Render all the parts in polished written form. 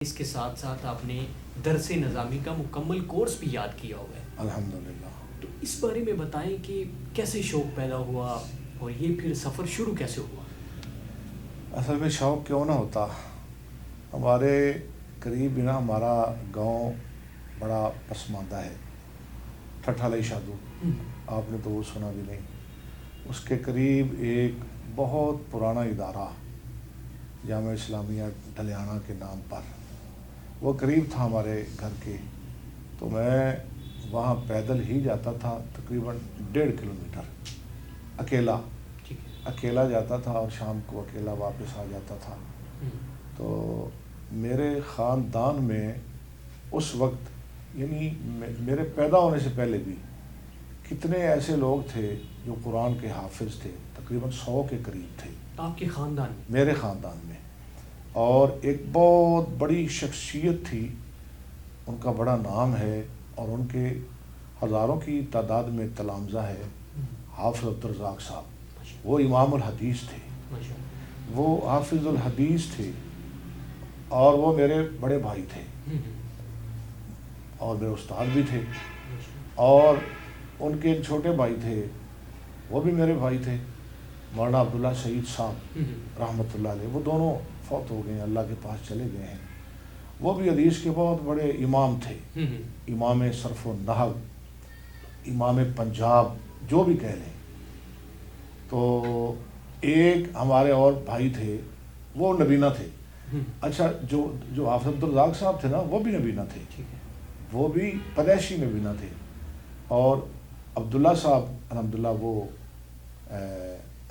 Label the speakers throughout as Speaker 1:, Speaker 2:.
Speaker 1: اس کے ساتھ ساتھ آپ نے درس نظامی کا مکمل کورس بھی یاد کیا ہوا ہے
Speaker 2: الحمدللہ۔
Speaker 1: تو اس بارے میں بتائیں کہ کیسے شوق پیدا ہوا اور یہ پھر سفر شروع کیسے ہوا؟
Speaker 2: اصل میں شوق کیوں نہ ہوتا، ہمارے قریب ہی نا ہمارا گاؤں بڑا پسماندہ ہے، ٹھٹھہ علیہ شادو، آپ نے تو وہ سنا بھی نہیں۔ اس کے قریب ایک بہت پرانا ادارہ جامعہ اسلامیہ ڈلیانہ کے نام پر، وہ قریب تھا ہمارے گھر کے، تو میں وہاں پیدل ہی جاتا تھا، تقریباً 1.5 کلومیٹر اکیلا جاتا تھا اور شام کو اکیلا واپس آ جاتا تھا۔ تو میرے خاندان میں اس وقت، یعنی میرے پیدا ہونے سے پہلے بھی کتنے ایسے لوگ تھے جو قرآن کے حافظ تھے، تقریباً 100 کے قریب تھے
Speaker 1: آپ کے خاندان میں؟
Speaker 2: میرے خاندان میں۔ اور ایک بہت بڑی شخصیت تھی، ان کا بڑا نام ہے اور ان کے ہزاروں کی تعداد میں تلامذہ ہے، حافظ عبدالرزاق صاحب۔ وہ امام الحدیث تھے، وہ حافظ الحدیث تھے، اور وہ میرے بڑے بھائی تھے اور میرے استاد بھی تھے، اور ان کے ایک چھوٹے بھائی تھے، وہ بھی میرے بھائی تھے، مولانا عبداللہ سعید صاحب رحمۃ اللہ علیہ۔ وہ دونوں فوت ہو گئے ہیں، اللہ کے پاس چلے گئے ہیں۔ وہ بھی حدیث کے بہت بڑے امام تھے، امام صرف و نحو، امام پنجاب، جو بھی کہہ لیں۔ تو ایک ہمارے اور بھائی تھے، وہ نبینہ تھے۔ اچھا، جو حافظ عبدالرزاق صاحب تھے نا، وہ بھی نبینہ تھے، وہ بھی پیدائشی نبینہ تھے۔ اور عبداللہ صاحب الحمدللہ وہ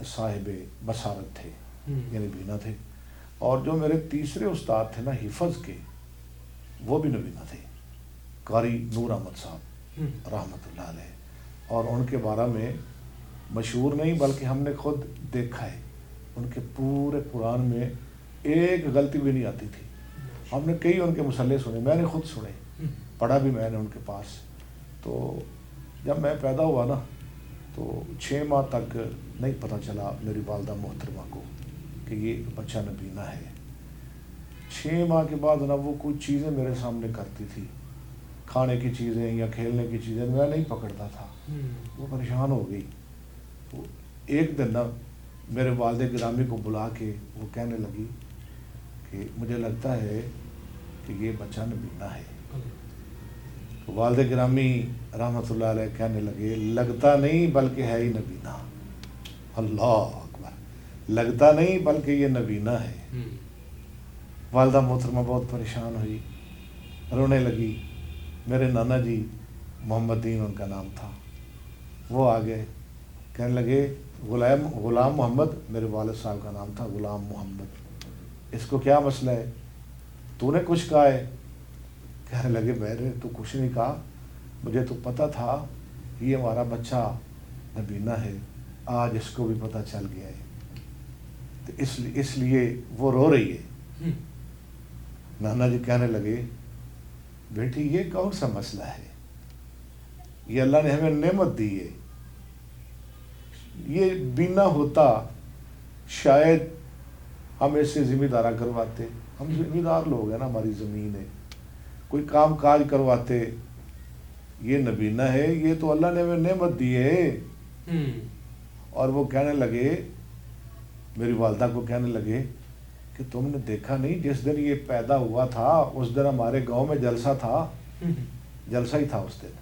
Speaker 2: صاحب بصارت تھے، یعنی نبینہ تھے۔ اور جو میرے تیسرے استاد تھے نا حفظ کے، وہ بھی نبینہ تھے، قاری نور احمد صاحب رحمۃ اللہ علیہ۔ اور ان کے بارے میں مشہور نہیں بلکہ ہم نے خود دیکھا ہے، ان کے پورے قرآن میں ایک غلطی بھی نہیں آتی تھی۔ ہم نے کئی ان کے مصلے سنے، میں نے خود سنے، پڑھا بھی میں نے ان کے پاس۔ تو جب میں پیدا ہوا نا، تو 6 ماہ تک نہیں پتہ چلا میری والدہ محترمہ کو کہ یہ بچہ نبینہ ہے۔ 6 ماہ کے بعد نا وہ کچھ چیزیں میرے سامنے کرتی تھی، کھانے کی چیزیں یا کھیلنے کی چیزیں، میں نہیں پکڑتا تھا، وہ پریشان ہو گئی۔ تو ایک دن نا میرے والد گرامی کو بلا کے وہ کہنے لگی کہ مجھے لگتا ہے کہ یہ بچہ نبینہ ہے۔ تو والد گرامی رحمۃ اللہ علیہ کہنے لگے، لگتا نہیں بلکہ ہے ہی نبینہ۔ اللہ اکبر، لگتا نہیں بلکہ یہ نبینہ ہے۔ والدہ محترمہ بہت پریشان ہوئی، رونے لگی۔ میرے نانا جی، محمد دین ان کا نام تھا، وہ آ گئے، کہنے لگے غلام محمد، میرے والد صاحب کا نام تھا غلام محمد، اس کو کیا مسئلہ ہے؟ تو نے کچھ کہا ہے؟ کہنے لگے میں نے تو کچھ نہیں کہا، مجھے تو پتہ تھا یہ ہمارا بچہ نبینہ ہے، آج اس کو بھی پتہ چل گیا ہے، تو اس لیے وہ رو رہی ہے۔ نانا جی کہنے لگے، بیٹی یہ کون سا مسئلہ ہے؟ یہ اللہ نے ہمیں نعمت دی ہے، یہ بینا ہوتا شاید ہم اس سے ذمہ دارہ کرواتے، ہم ذمہ دار لوگ ہیں نا، ہماری زمین ہے، کوئی کام کاج کرواتے۔ یہ نبینہ ہے، یہ تو اللہ نے ہمیں نعمت دی ہے۔ اور وہ کہنے لگے، میری والدہ کو کہنے لگے کہ تم نے دیکھا نہیں جس دن یہ پیدا ہوا تھا اس دن ہمارے گاؤں میں جلسہ تھا، جلسہ ہی تھا اس دن،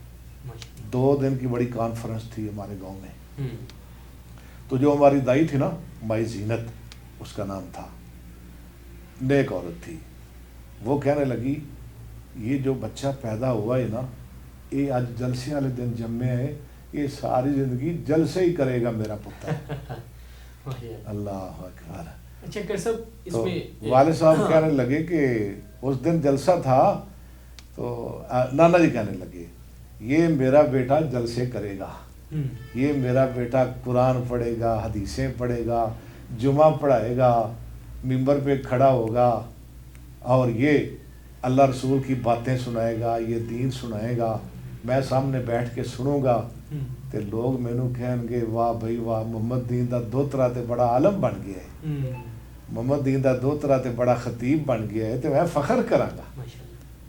Speaker 2: 2 دن کی بڑی کانفرنس تھی ہمارے گاؤں میں۔ تو جو ہماری دائی تھی نا، مائی زینت اس کا نام تھا، نیک عورت تھی، وہ کہنے لگی یہ جو بچہ پیدا ہوا ہے نا، یہ آج جلسے والے دن جمعے ہے، یہ ساری زندگی جلسے ہی کرے گا میرا پتر۔ اللہ اکبر۔
Speaker 1: اچھا کر صاحب، اس
Speaker 2: تو
Speaker 1: میں
Speaker 2: والد صاحب کہنے لگے کہ اس دن جلسہ تھا، تو نانا جی کہنے لگے یہ میرا بیٹا جلسے کرے گا، یہ میرا بیٹا قرآن پڑھے گا، حدیثیں پڑھے گا، جمعہ پڑھائے گا، ممبر پہ کھڑا ہوگا، اور یہ اللہ رسول کی باتیں سنائے گا، یہ دین سنائے گا، میں سامنے بیٹھ کے سنوں گا، تے لوگ مینوں کہن گے واہ بھائی واہ، محمد دین دا دوترا تے بڑا عالم بن گیا ہے۔ محمد دین دا دو طرح تے بڑا خطیب بن گیا ہے تو میں فخر کراں گا.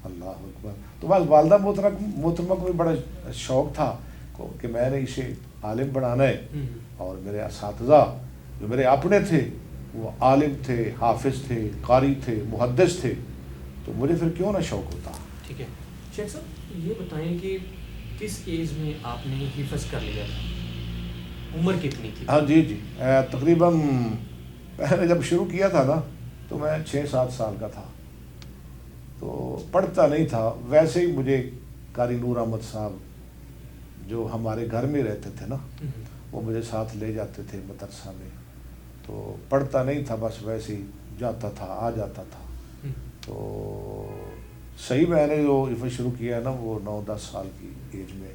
Speaker 2: اللہ اکبر. تو بس والدہ محترمہ کو بھی بڑا شوق تھا کہ میں نے اسے عالم بنانا ہے, اور میرے اساتذہ جو میرے اپنے تھے وہ عالم تھے, حافظ تھے, قاری تھے, محدث تھے, تو مجھے پھر کیوں نہ شوق ہوتا.
Speaker 1: ٹھیک ہے شیخ صاحب, یہ بتائیں کہ کس ایج میں آپ نے حفظ کر لیا تھا, عمر کتنی تھی؟
Speaker 2: ہاں جی تقریباً میں نے جب شروع کیا تھا نا تو میں 6-7 سال کا تھا, تو پڑھتا نہیں تھا. ویسے ہی مجھے قاری نور احمد صاحب جو ہمارے گھر میں رہتے تھے نا, وہ مجھے ساتھ لے جاتے تھے مدرسہ میں, تو پڑھتا نہیں تھا, بس ویسے ہی جاتا تھا آ جاتا تھا. تو صحیح میں نے جو حفظ شروع کیا ہے نا وہ 9-10 سال کی ایج میں.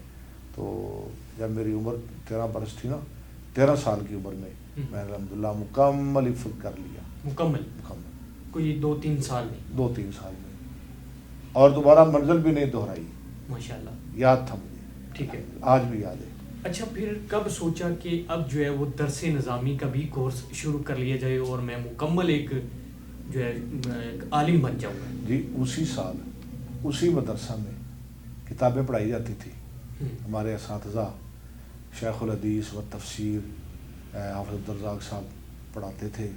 Speaker 2: تو جب میری عمر 13 برس تھی نا, 13 سال کی عمر میں میں نے الحمدللہ مکمل حفظ کر لیا.
Speaker 1: مکمل کوئی 2-3 سال میں؟
Speaker 2: 2-3 سال میں, اور دوبارہ منزل بھی نہیں دہرائی.
Speaker 1: ماشاءاللہ,
Speaker 2: یاد تھا مجھے.
Speaker 1: ٹھیک ہے,
Speaker 2: آج بھی یاد ہے.
Speaker 1: اچھا, پھر کب سوچا کہ اب جو ہے وہ درس نظامی کا بھی کورس شروع کر لیا جائے اور میں مکمل ایک جو ہے عالم بن جاؤں گا؟
Speaker 2: جی اسی سال اسی مدرسہ میں کتابیں پڑھائی جاتی تھی. ہمارے اساتذہ شیخ الحدیث و تفسیر حافظ عبدالرزاق صاحب پڑھاتے تھے,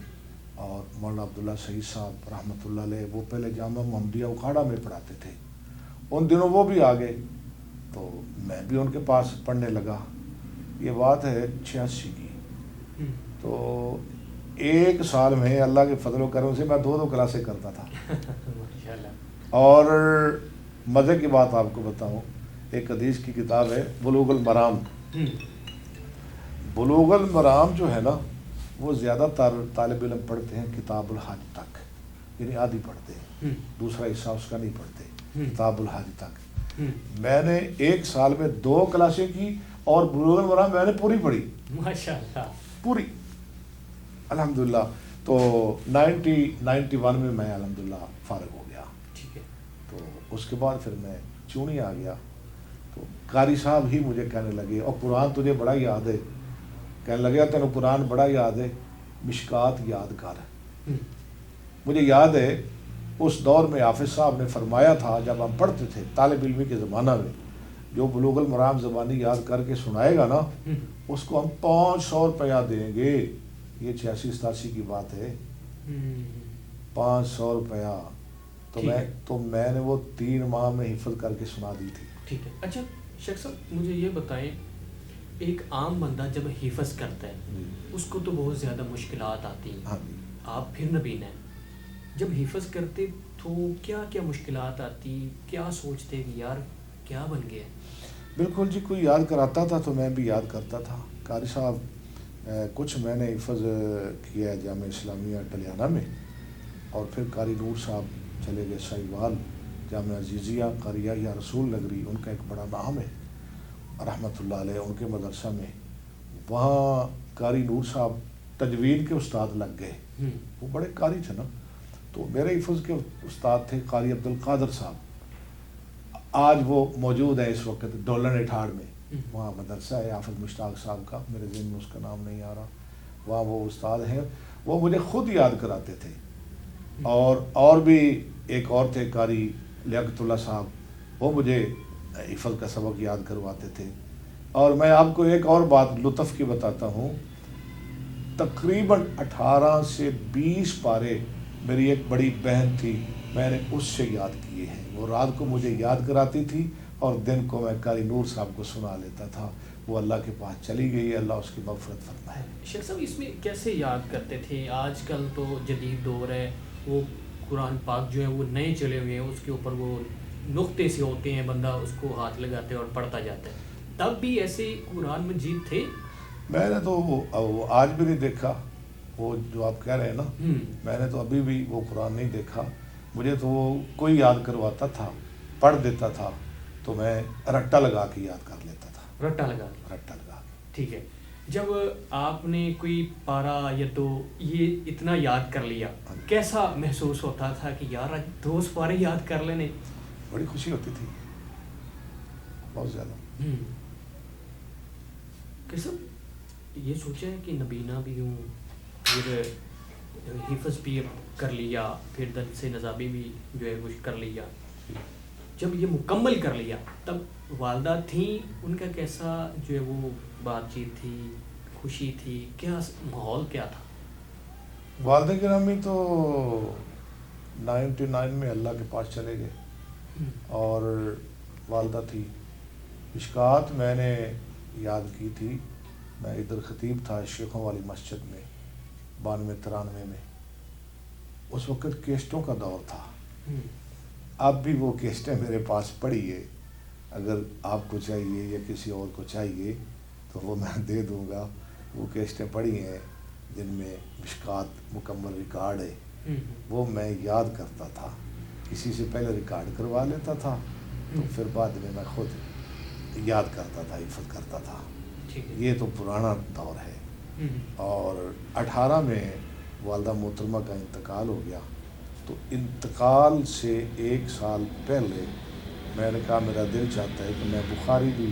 Speaker 2: اور مولانا عبداللہ سعید صاحب رحمۃ اللہ علیہ وہ پہلے جامعہ محمدیہ اکھاڑا میں پڑھاتے تھے. ان دنوں وہ بھی آ گئے تو میں بھی ان کے پاس پڑھنے لگا. یہ بات ہے 86 کی. تو ایک سال میں اللہ کے فضل و کرم سے میں 2 کلاسیں کرتا تھا. اور مزے کی بات آپ کو بتاؤں, ایک حدیث کی کتاب ہے بلوغ المرام. بلوغ المرام جو ہے نا وہ زیادہ تر طالب علم پڑھتے ہیں کتاب الحج تک, یعنی آدھی پڑھتے ہیں, دوسرا حصہ اس کا نہیں پڑھتے, کتاب الحج تک. میں نے ایک سال میں 2 کلاسیں کی اور بلوغ المرام میں نے پوری پڑھی.
Speaker 1: ماشاءاللہ,
Speaker 2: پوری الحمدللہ. تو 91 میں میں الحمدللہ فارغ ہو گیا.
Speaker 1: ٹھیک ہے.
Speaker 2: تو اس کے بعد پھر میں چونی آ گیا. تو قاری صاحب ہی مجھے کہنے لگے, اور قرآن تجھے بڑا یاد ہے, کہنے لگے تینوں قرآن بڑا یاد ہے, مشکات یاد کر. مجھے یاد ہے اس دور میں حافظ صاحب نے فرمایا تھا, جب ہم پڑھتے تھے طالب علمی کے زمانہ میں, جو بلوغ المرام زبانی یاد کر کے سنائے گا نا اس کو ہم 500 روپیہ دیں گے. یہ 86-87 کی بات ہے. 500 روپیہ. تو میں نے وہ 3 ماہ میں حفظ کر کے سنا دی تھی.
Speaker 1: ٹھیک ہے. اچھا شیخ صاحب, مجھے یہ بتائیں, ایک عام بندہ جب حفظ کرتا ہے اس کو تو بہت زیادہ مشکلات آتی ہیں.
Speaker 2: ہاں جی.
Speaker 1: آپ پھر نبینا ہیں, جب حفظ کرتے تو کیا کیا مشکلات آتی, کیا سوچتے کہ یار کیا بن گیا؟
Speaker 2: بالکل جی, کوئی یاد کراتا تھا تو میں بھی یاد کرتا تھا. قاری صاحب کچھ میں نے حفظ کیا ہے جامعہ اسلامیہ ٹلیانہ میں, اور پھر قاری نور صاحب چلے گئے سائیوال جامعہ عزیزیہ قاری یحییٰ رسول نگری, ان کا ایک بڑا نام ہے رحمۃ اللہ علیہ, ان کے مدرسہ میں. وہاں قاری نور صاحب تجوید کے استاد لگ گئے, وہ بڑے قاری تھے نا. تو میرے حفظ کے استاد تھے قاری عبدالقادر صاحب, آج وہ موجود ہے اس وقت ڈولن اٹھاڑ میں, وہاں مدرسہ ہے حافظ مشتاق صاحب کا, میرے ذہن میں اس کا نام نہیں آ رہا. وہاں وہ استاد ہیں, وہ مجھے خود یاد کراتے تھے. اور بھی ایک اور تھے قاری لیاقت اللہ صاحب, وہ مجھے حفظ کا سبق یاد کرواتے تھے. اور میں آپ کو ایک اور بات لطف کی بتاتا ہوں, تقریباً 18 سے 20 پارے میری ایک بڑی بہن تھی, میں نے اس سے یاد کیے ہیں. وہ رات کو مجھے یاد کراتی تھی اور دن کو میں قاری نور صاحب کو سنا لیتا تھا. وہ اللہ کے پاس چلی گئی, اللہ اس کی مغفرت فرمائے.
Speaker 1: شیخ صاحب اس میں کیسے یاد کرتے تھے؟ آج کل تو جدید دور ہے, وہ قرآن پاک جو ہے وہ نئے چلے ہوئے ہیں, اس کے اوپر وہ نقطے سے ہوتے ہیں, بندہ اس کو ہاتھ لگاتے اور پڑھتا جاتا ہے. تب بھی ایسے قرآن مجید تھے؟ میں
Speaker 2: نے تو آج بھی نہیں دیکھا وہ جو آپ کہہ رہے ہیں نا, میں نے تو ابھی بھی وہ قرآن نہیں دیکھا. مجھے تو وہ کوئی یاد کرواتا تھا, پڑھ دیتا تھا, تو میں رٹا لگا کے یاد کر لیتا تھا.
Speaker 1: رٹا لگا کے. ٹھیک ہے. جب آپ نے کوئی پارا یا تو یہ اتنا یاد کر لیا, کیسا محسوس ہوتا تھا کہ یار 2 پارے یاد کر لینے؟
Speaker 2: بڑی خوشی ہوتی تھی, بہت زیادہ.
Speaker 1: کہ سب یہ سوچا ہے کہ نبینا بھی ہوں, پھر حفظ بھی کر لیا، پھر درس نظامی بھی جو ہے وہ کر لیا، جب یہ مکمل کر لیا تب والدہ تھیں، ان کا کیسا جو ہے وہ بات چیت تھی، خوشی تھی، کیا ماحول کیا تھا؟
Speaker 2: والدہ گرامی تو 99 میں اللہ کے پاس چلے گئے، اور والدہ تھی مشکات میں نے یاد کی تھی، میں ادھر خطیب تھا شیخوں والی مسجد میں 92-93 میں، اس وقت کیسٹوں کا دور تھا، اب بھی وہ کیسٹیں میرے پاس پڑی ہے، اگر آپ کو چاہیے یا کسی اور کو چاہیے تو وہ میں دے دوں گا، وہ کیسٹیں پڑی ہیں جن میں مشکات مکمل ریکارڈ ہے، وہ میں یاد کرتا تھا، کسی سے پہلے ریکارڈ کروا لیتا تھا تو پھر بعد میں خود یاد کرتا تھا، حفظ کرتا تھا، یہ تو پرانا دور ہے۔ اور 18 میں والدہ محترمہ کا انتقال ہو گیا، تو انتقال سے 1 سال پہلے میں نے کہا میرا دل چاہتا ہے کہ میں بخاری بھی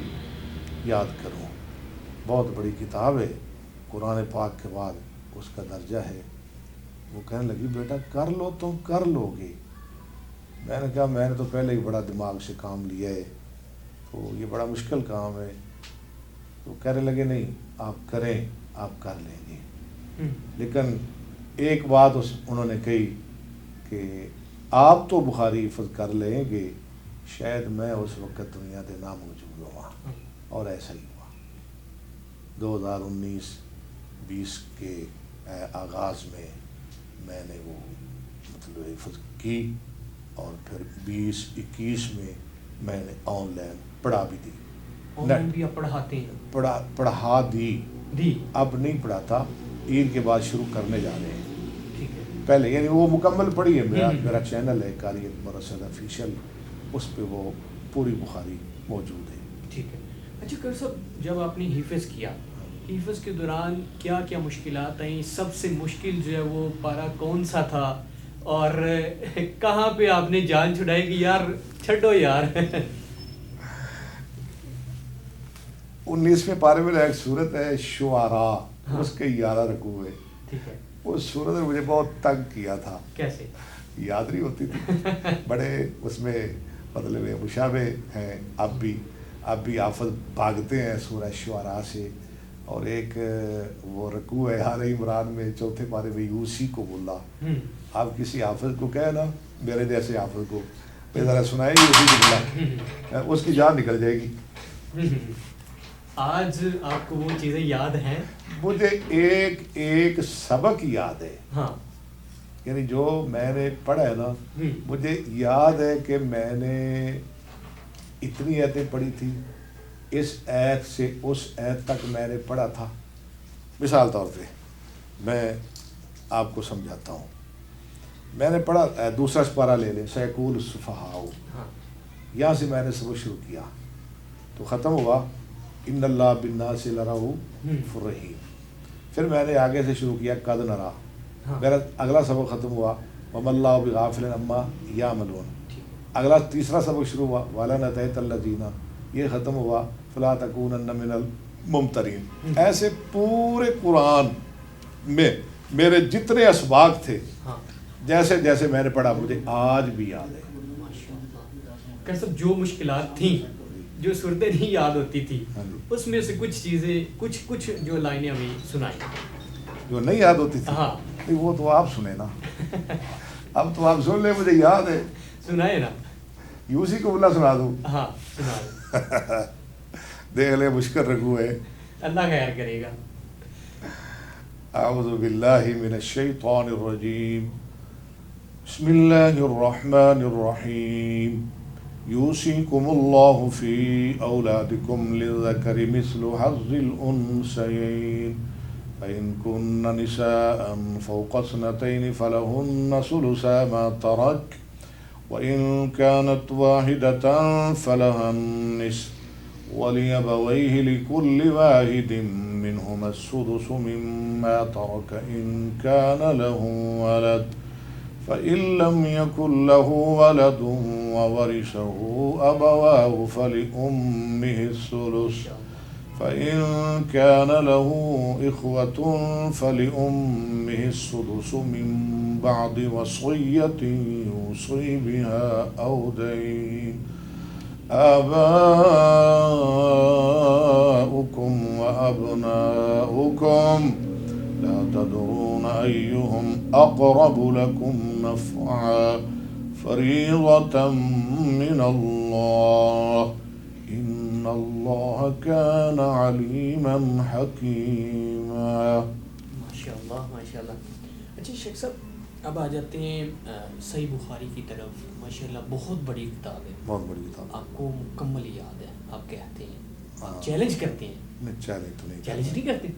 Speaker 2: یاد کروں، بہت بڑی کتاب ہے، قرآن پاک کے بعد اس کا درجہ ہے۔ وہ کہنے لگی بیٹا کر لو، تم کر لو گے۔ میں نے کہا میں نے تو پہلے ہی بڑا دماغ سے کام لیا ہے، تو یہ بڑا مشکل کام ہے۔ تو کہنے لگے نہیں آپ کریں، آپ کر لیں گے، لیکن ایک بات انہوں نے کہی کہ آپ تو بخاری حفظ کر لیں گے، شاید میں اس وقت دنیا دے ناموجود ہوا، اور ایسا ہی ہوا۔ 2019-20 کے آغاز میں نے وہ مطلب حفظ کی، اور پھر 2021 میں نے آن لائن پڑھا بھی دی،
Speaker 1: بھی پڑھاتے ہیں؟
Speaker 2: پڑھا دی، اب نہیں پڑھاتا، عید کے بعد شروع کرنے جا رہے ہیں، پہلے یعنی وہ مکمل پڑھی ہے، میرا چینل ہے قاری اکبر اسد آفیشیل، اس پہ وہ پوری بخاری موجود ہے۔
Speaker 1: ٹھیک ہے۔ اچھا قاری صاحب، جب آپ نے حفظ کیا، حفظ کے دوران کیا کیا مشکلات آئیں؟ سب سے مشکل جو ہے وہ پارہ کون سا تھا، اور کہاں پہ آپ نے جان چھڑائی کہ یار چھڈو یار؟
Speaker 2: 19ویں پارے میں ایک صورت ہے شعراء، اس کے 11 رکوع ہے،
Speaker 1: ٹھیک ہے،
Speaker 2: اس صورت نے مجھے بہت تنگ کیا تھا،
Speaker 1: کیسے؟
Speaker 2: یاد نہیں ہوتی تھی، بڑے اس میں مطلب مشابہ ہیں، اب بھی حافظ بھاگتے ہیں سورہ شعراء سے، اور ایک وہ رکوع ہے آل عمران میں 4 پارے میں یوسی کو بولا، آپ کسی حافظ کو کہے نا، میرے جیسے حافظ کو ذرا سنائے گی اسی کو بولا، اس کی جان نکل جائے گی۔
Speaker 1: آج آپ کو وہ چیزیں یاد ہیں؟
Speaker 2: مجھے ایک سبق یاد ہے،
Speaker 1: ہاں،
Speaker 2: یعنی جو میں نے پڑھا ہے نا، مجھے یاد ہے کہ میں نے اتنی آیتیں پڑھی تھی، اس آیت سے اس آیت تک میں نے پڑھا تھا۔ مثال طور پہ میں آپ کو سمجھاتا ہوں، میں نے پڑھا دوسرا سپارہ لے لیں، سیقول السفہاء، یہاں سے میں نے سبق شروع کیا تو ختم ہوا ان اللہ بالناس لرؤوف رحیم، پھر میں نے آگے سے شروع کیا قد نرا، میرا اگلا سبق ختم ہوا وما اللہ بغافل عما یعملون، اگلا تیسرا سبق شروع ہوا وَلَنَتَعِتَ الَّذِينَ، یہ ختم ہوا فَلَا تَكُونَنَّ مِنَ الْمُمْتَرِينَ۔ ایسے پورے قرآن میں میرے جتنے اسباق تھے، جیسے جیسے میں نے پڑھا مجھے آج بھی یاد ہے۔
Speaker 1: کہ سب جو مشکلات تھیں، جو صورتیں نہیں یاد ہوتی تھی، اس میں سے کچھ چیزیں، کچھ جو لائنیں ہمیں سنائیں
Speaker 2: جو نہیں یاد ہوتی تھی،
Speaker 1: ہاں
Speaker 2: وہ تو آپ سنیں نا، اب تو آپ سن لیں، مجھے یاد ہے،
Speaker 1: سنائے نا،
Speaker 2: یوسی کو بلا سنا دوں،
Speaker 1: ہاں سنائے،
Speaker 2: دیکھ لے مشکل رکوع ہے،
Speaker 1: اللہ خیر کرے گا۔
Speaker 2: اعوذ باللہ من الشیطان الرجیم، بسم اللہ الرحمن الرحیم، یوصیکم اللہ فی اولادکم للذکر مثل حظ الانثیین، فإن كن نساء فوق اثنتين فلهن ثلثا ما ترك، وإن كانت واحدة فلها النصف، ولأبويه لكل واحد منهما السدس مما ترك إن كان له ولد، فإن لم يكن له ولد وورثه أبواه فلأمه الثلث، فإن كان له إخوة فلأمه السدس من بعد وصية يوصي بها أو دين. آباؤكم وأبناؤكم لا تدرون أيهم أقرب لكم نفعا فريضة من الله إن الله كان عليما حكيما.
Speaker 1: ماشاءاللہ ماشاءاللہ. اچھا شیخ صاحب اب آ جاتے ہیں صحیح بخاری کی طرف. ماشاءاللہ بہت بڑی کتاب ہے,
Speaker 2: بہت بڑی کتاب,
Speaker 1: آپ کو مکمل یاد ہے, آپ کہتے ہیں, آپ چیلنج کرتے ہیں.
Speaker 2: نہیں چیلنج تو نہیں,
Speaker 1: چیلنج نہیں کرتے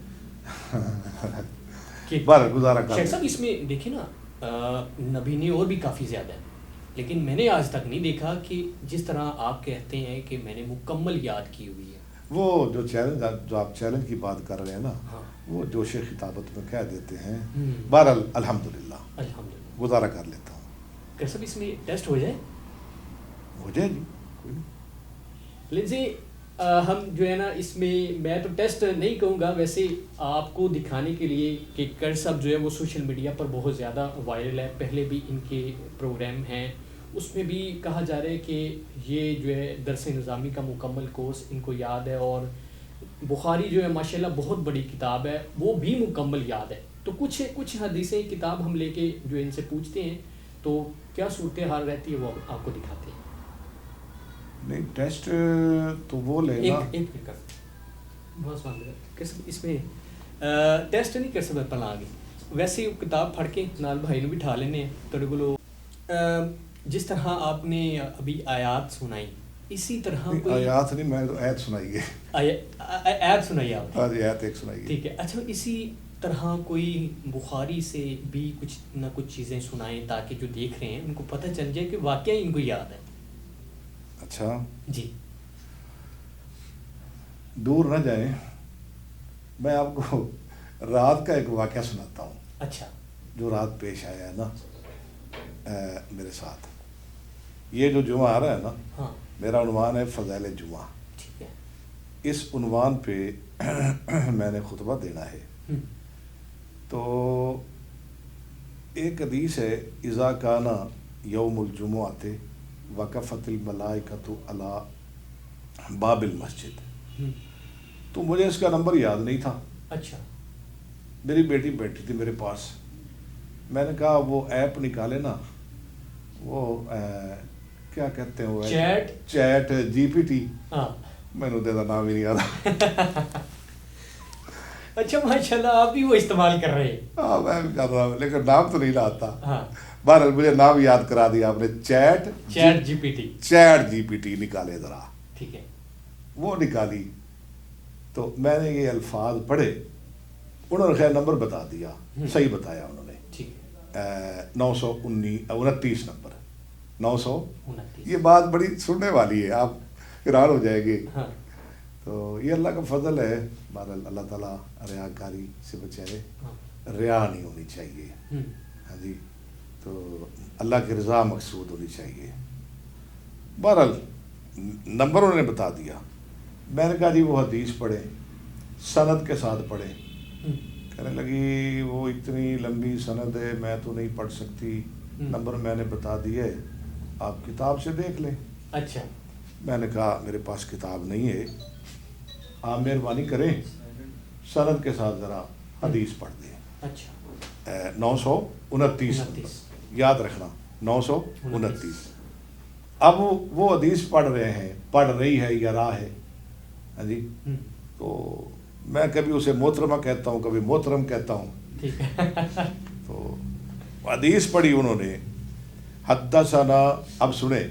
Speaker 2: بار گزارا کر.
Speaker 1: شیخ صاحب اس میں دیکھیں نا, نبی نے اور بھی کافی زیادہ ہے, لیکن میں نے آج تک نہیں دیکھا کہ جس طرح آپ کہتے ہیں کہ میں نے مکمل یاد کی ہوئی ہے.
Speaker 2: وہ جو چیلنج, جو آپ چیلنج کی بات کر رہے ہیں نا,
Speaker 1: ہاں
Speaker 2: وہ جوش خطابت میں کہہ دیتے ہیں. بہرحال الحمدللہ
Speaker 1: الحمدللہ
Speaker 2: گزارا کر لیتا ہوں.
Speaker 1: کہ سب اس میں ٹیسٹ ہو جائے,
Speaker 2: ہو جائے جی, کوئی نہیں.
Speaker 1: لیجیے ہم جو ہے نا اس میں تو ٹیسٹ نہیں کہوں گا, ویسے آپ کو دکھانے کے لیے کہ کر سب جو ہے وہ سوشل میڈیا پر بہت زیادہ وائرل ہے. پہلے بھی ان کے پروگرام ہیں, اس میں بھی کہا جا رہا ہے کہ یہ جو ہے درس نظامی کا مکمل کورس ان کو یاد ہے, اور بخاری جو ہے ماشاءاللہ بہت بڑی کتاب ہے, وہ بھی مکمل یاد ہے. تو کچھ حدیثیں کتاب ہم لے کے جو ان سے پوچھتے ہیں تو کیا صورتحال رہتی ہے وہ آپ کو دکھاتے ہیں.
Speaker 2: نہیں ٹیسٹ تو وہ لینا,
Speaker 1: ایک منٹ اس میں ٹیسٹ نہیں کر سکتے پہلے آگے. ویسے ہی کتاب پڑھ کے نال بھائی نے بٹھا لینے ہیں تھوڑے کو. جس طرح آپ نے ابھی آیات سنائی اسی طرح کوئی
Speaker 2: آیات نہیں, میں تو آیت سنائی ہے.
Speaker 1: آیات سنائی آپ نے؟
Speaker 2: ہاں جی آیت ایک سنائی ہے.
Speaker 1: ٹھیک ہے. اچھا اسی طرح کوئی بخاری سے بھی کچھ نہ کچھ چیزیں سنائیں تاکہ جو دیکھ رہے ہیں ان کو پتہ چل جائے کہ واقعی ان کو یاد ہے.
Speaker 2: اچھا
Speaker 1: جی
Speaker 2: دور نہ جائیں, میں آپ کو رات کا ایک واقعہ سناتا ہوں.
Speaker 1: اچھا
Speaker 2: جو رات پیش آیا ہے نا میرے ساتھ. یہ جو جمعہ آ رہا ہے نا,
Speaker 1: ہاں
Speaker 2: میرا عنوان ہے فضائل جمعہ.
Speaker 1: ٹھیک ہے.
Speaker 2: اس عنوان پہ میں نے خطبہ دینا ہے. تو ایک حدیث ہے, اذا کانا یوم الجمعۃ وقفت الملائکۃ علی باب المسجد. تو مجھے اس کا نمبر یاد نہیں تھا.
Speaker 1: اچھا.
Speaker 2: میری بیٹی بیٹھی تھی میرے پاس, میں نے کہا وہ ایپ نکالے نا, وہ کیا کہتے ہیں وہ چیٹ جی پی ٹی. میں نے دیتا نام ہی نہیں آتا.
Speaker 1: اچھا ماشاءاللہ آپ بھی وہ استعمال کر رہے ہیں.
Speaker 2: ہاں میں بھی کر رہا ہوں, لیکن نام تو نہیں لاتا. بہرحال مجھے نام یاد کرا دیا آپ نے, chat
Speaker 1: G P T.
Speaker 2: Chat G P T نکالے ذرا.
Speaker 1: ٹھیک ہے. وہ
Speaker 2: نکالی تو میں نے یہ الفاظ پڑھے, انہوں نے خیر نمبر بتا دیا, صحیح بتایا انہوں نے. 929 نمبر 929. یہ بات بڑی سننے والی ہے, آپ حیران ہو جائے گے. تو یہ اللہ کا فضل ہے. بہرحال اللہ تعالیٰ ریاکاری سے بچائے, ریا نہیں ہونی چاہیے. ہاں جی, تو اللہ کی رضا مقصود ہونی چاہیے. بہرحال نمبر انہوں نے بتا دیا. میں نے کہا جی وہ حدیث پڑھیں, سند کے ساتھ پڑھیں. کہنے لگی وہ اتنی لمبی سند ہے میں تو نہیں پڑھ سکتی, نمبر میں نے بتا دیے, آپ کتاب سے دیکھ لیں.
Speaker 1: اچھا. میں
Speaker 2: نے کہا میرے پاس کتاب نہیں ہے, آپ مہربانی کریں سند کے ساتھ ذرا حدیث پڑھ دیں.
Speaker 1: اچھا.
Speaker 2: 929 یاد رکھنا, 929. اب وہ حدیث پڑھ رہے ہیں, پڑھ رہی ہے یا راہ ہے. ہاں جی. تو میں کبھی اسے محترمہ کہتا ہوں, کبھی محترم کہتا ہوں. تو حدیث پڑھی انہوں نے, حدثنا, اب سنیں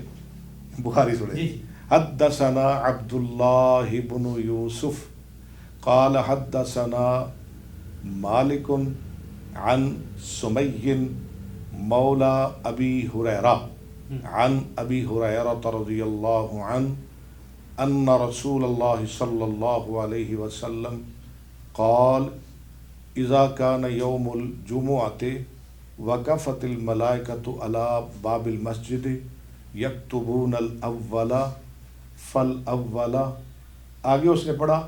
Speaker 2: بخاری سنیں. حدثنا عبداللہ بن یوسف قال حدثنا مالک عن سمی مولا ابی ہریرہ عن ابی ہریرہ رضی اللہ عنہ ان رسول اللہ صلی اللہ علیہ وسلم قال اذا كان يوم الجمعۃ وقفت الملائکۃ علی باب المسجد یکتبون الاول فالاول. آگے اس نے پڑھا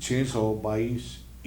Speaker 2: 622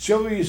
Speaker 2: 24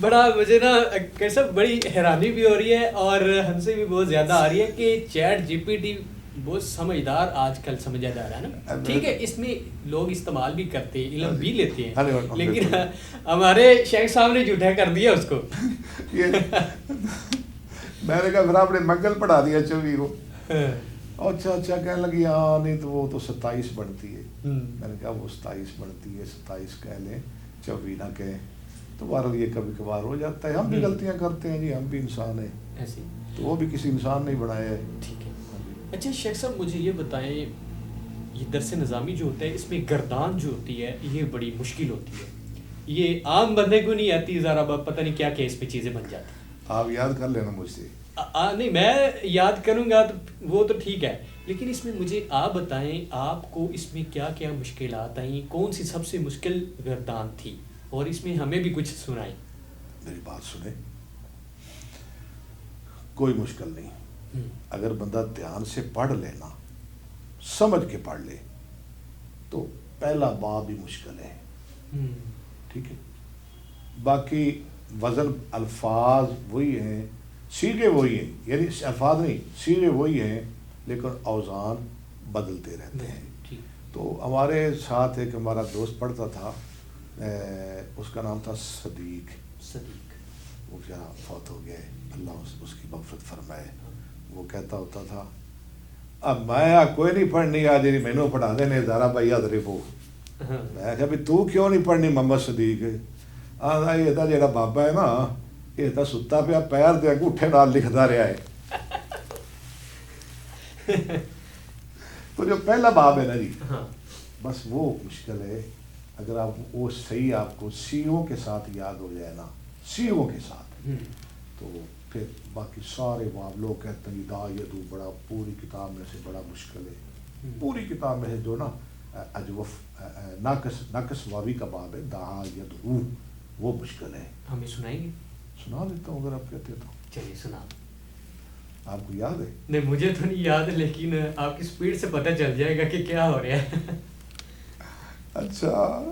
Speaker 1: بڑا مجھے نا کیسا بڑی حیرانی بھی ہو رہی ہے اور ہنسی بھی بہت زیادہ آ رہی ہے کہ چیٹ جی پی ٹی بہت سمجھدار آج کل سمجھا جا رہا ہے نا. ٹھیک ہے اس میں لوگ استعمال بھی کرتے ہیں, علم بھی لیتے ہیں, لیکن ہمارے شیخ صاحب نے جھوٹا کر دیا اس کو.
Speaker 2: میں نے کہا پھر آپ نے منگل پڑھا دیا 24 کو. اچھا کہنے لگی ہاں نہیں تو وہ تو 27 بنتی ہے. میں نے کہا وہ 27 بنتی ہے, 27 کہہ لیں 24 نہ کہیں. تو بہرحال یہ کبھی کبھار ہو جاتا ہے, ہم بھی غلطیاں کرتے ہیں جی, ہم بھی انسان ہیں, تو وہ بھی کسی انسان نے بنایا ہے.
Speaker 1: ٹھیک ہے. اچھا شیخ صاحب مجھے یہ بتائیں, یہ درس نظامی جو ہوتا ہے اس میں گردان جو ہوتی ہے یہ بڑی مشکل ہوتی ہے, یہ عام بندے کو نہیں آتی, ذرا پتہ نہیں کیا اس پہ چیزیں بن جاتی.
Speaker 2: آپ یاد کر لینا مجھ سے.
Speaker 1: نہیں میں یاد کروں گا تو وہ تو ٹھیک ہے, لیکن اس میں مجھے آپ بتائیں آپ کو اس میں کیا کیا مشکلات آئیں, کون سی سب سے مشکل گردان تھی, اور اس میں ہمیں بھی کچھ سنائیں.
Speaker 2: میری بات سنیں, کوئی مشکل نہیں. اگر بندہ دھیان سے پڑھ لینا, سمجھ کے پڑھ لے, تو پہلا باب بھی مشکل ہے. ٹھیک ہے. باقی وزن الفاظ وہی ہیں, سیغے وہی ہیں, یعنی الفاظ نہیں سیغے وہی ہیں, لیکن اوزان بدلتے رہتے ہیں. تو ہمارے ساتھ ایک ہمارا دوست پڑھتا تھا, اس کا نام تھا صدیق. وہ کیا فوت ہو گیا ہے, اللہ اس کی مغفرت فرمائے. وہ کہتا ہوتا تھا اب میں کوئی نہیں پڑھنی آ جی مینو پڑھا دینے زارا بھائی حضرت وہ. میں کہا بھی تو کیوں نہیں پڑھنی محمد صدیق. یہ تو جا بابا ہے نا یہ تو ستا پیا پیر دے انگوٹھے نال لکھتا رہا ہے. تو جو پہلا باب ہے نا جی, بس وہ مشکل ہے. اگر آپ وہ صحیح آپ کو سیوں کے ساتھ یاد ہو جائے نا, سیوں کے ساتھ, تو پھر باقی سارے باب لوگ کہتے ہیں دا یدو بڑا پوری کتاب میں سے بڑا مشکل ہے. پوری کتاب میں سے جو نا اجوف ناقص واوی کا باب ہے دا یدو, وہ مشکل ہے.
Speaker 1: ہمیں سنائیں گے؟
Speaker 2: سنا دیتا ہوں اگر آپ کہتے تو.
Speaker 1: چلیے سنا.
Speaker 2: آپ کو یاد ہے؟
Speaker 1: نہیں مجھے تو نہیں یاد, لیکن آپ کی سپیڈ سے پتہ چل جائے گا کہ کیا ہو رہا ہے.
Speaker 2: اچھا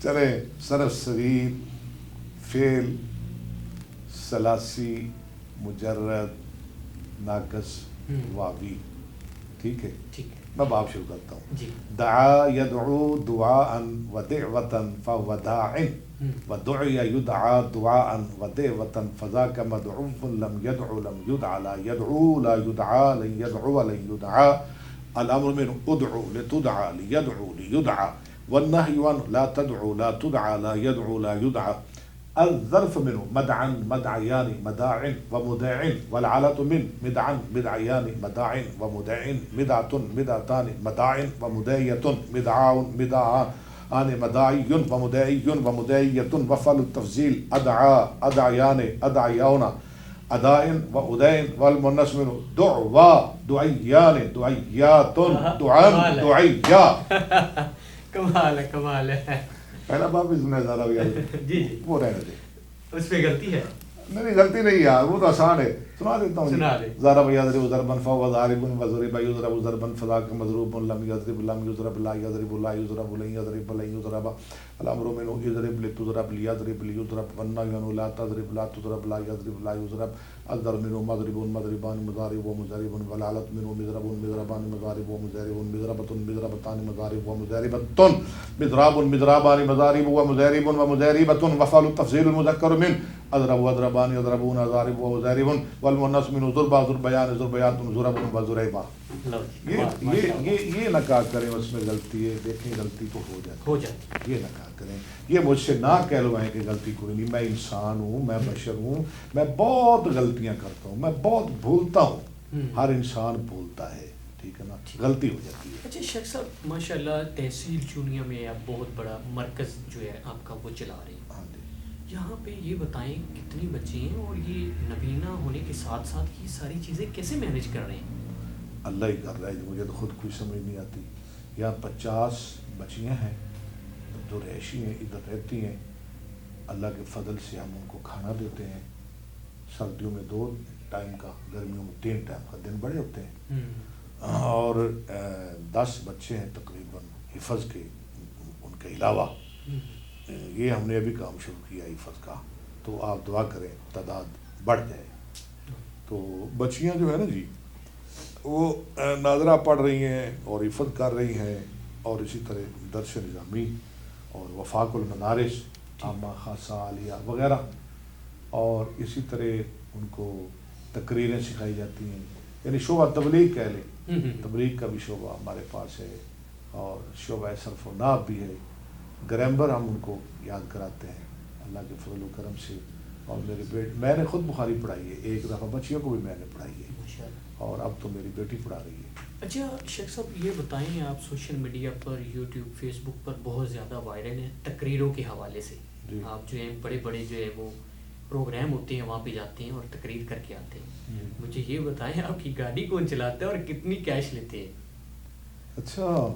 Speaker 2: چلے. صرف صغیر, فعل, ثلاثی, مجرد, ناقص, واوی. ٹھیک ہے, میں باب شروع کرتا ہوں. دعا یدعو دعاء ودعوة فهو داع, ودعي يدعى دعاء ودعوة فذاك مدعو لم يدعو لم يدعى لا يدعو لا يدعى لن يدعو لن يدعى. الأمر منه ادعو لتدعى ليدعو ليدعى, والنهي عنه لا تدعو لا تدعى لا يدعو لا يدعى. الظرف منه مدعا مدعيان مداع ومداع, والعلة من مدعا مدعيان مداع ومداع, مدعة مدعتان مداع ومداية مدعاء مدعان مداعي ومداعي ومداية. وفعل التفضيل أدعى أدعيان أدعيون أداء وأداء, والمؤنث منه دعوى دعيان دعيات دعاء دعيا.
Speaker 1: کمال ہے.
Speaker 2: پہلا باب بھی سنا زیادہ بھی
Speaker 1: جی
Speaker 2: وہ رہنے دے,
Speaker 1: اس پہ غلطی ہے.
Speaker 2: نہیں غلطی نہیں یار, وہ تو آسان ہے. سنا دیتا ہوں. زارا بھائی یضرب ضربا فهو ضارب وضرب یضرب ضربا فذاك مضروب لم يضرب لم يضرب لا يضرب لا يضرب لن يضرب لن يضرب. الامر منه يضرب لتضرب ليضرب ليضرب, والنهي عنه لا تضرب لا تضرب لا يضرب لا يضرب. الضرب منه مضرب مضربان مضارب ومضارب, والعلة منه مضرب مضربان مضارب ومضارب, مضربة مضربتان مضارب ومضاربة, مضراب مضربان مضارب ومضارب ومضاربة. وفعل التفضيل المذكر من اضرب واضربان يضربون ضارب وضارب, والمؤنث منه ضربا ضربيان ضربيات ضرب وضربا. یہ نہ کہا کریں اس میں غلطی ہے, دیکھیں غلطی تو ہو جاتی, یہ نہ کہا کریں. یہ مجھ سے نہ کہلوائیں کہ غلطی کوئی نہیں, میں انسان ہوں, میں بشر ہوں, میں بہت غلطیاں کرتا ہوں, میں بہت بھولتا ہوں, ہر انسان بھولتا ہے. ٹھیک ہے نا, غلطی ہو جاتی ہے.
Speaker 1: اچھا شیخ صاحب ماشاء اللہ تحصیل چونیا میں آپ بہت بڑا مرکز جو ہے آپ کا وہ چلا رہے ہیں. یہاں پہ یہ بتائیں کتنے بچے ہیں, اور یہ نبینہ ہونے کے ساتھ ساتھ یہ ساری چیزیں کیسے مینیج کر رہے ہیں؟
Speaker 2: اللہ ہی کر رہا ہے, مجھے تو خود کوئی سمجھ نہیں آتی. یہاں 50 بچیاں ہیں جو رہائشی ہیں, ادھر رہتی ہیں. اللہ کے فضل سے ہم ان کو کھانا دیتے ہیں, سردیوں میں 2 ٹائم کا, گرمیوں میں 3 ٹائم کا. دن بڑے ہوتے ہیں. اور 10 بچے ہیں تقریباً حفظ کے, ان کے علاوہ. یہ ہم نے ابھی کام شروع کیا حفظ کا، تو آپ دعا کریں تعداد بڑھ جائے. تو بچیاں جو ہے نا جی وہ ناظرہ پڑھ رہی ہیں اور حفظ کر رہی ہیں، اور اسی طرح درس نظامی اور وفاق المدارس عامہ خاصہ عالیہ وغیرہ، اور اسی طرح ان کو تقریریں سکھائی جاتی ہیں. یعنی شعبہ تبلیغ کہہ لیں، تبلیغ کا بھی شعبہ ہمارے پاس ہے، اور شعبہ صرف و نحو بھی ہے. گرامر ہم ان کو یاد کراتے ہیں اللہ کے فضل و کرم سے. اور میرے میں نے خود بخاری پڑھائی ہے، ایک دفعہ بچیوں کو بھی میں نے پڑھائی ہے، اور اب تو میری بیٹی پڑھا رہی ہے.
Speaker 1: اچھا شیخ صاحب یہ بتائیں، آپ سوشل میڈیا پر یوٹیوب فیس بک پر بہت زیادہ وائرل ہیں تقریروں کے حوالے سے. آپ جو ہیں بڑے بڑے جو ہے وہ پروگرام ہوتے ہیں وہاں پہ جاتے ہیں اور تقریر کر کے آتے ہیں. مجھے یہ بتائیں آپ کی گاڑی کون چلاتا ہے اور کتنی کیش لیتے ہیں؟
Speaker 2: اچھا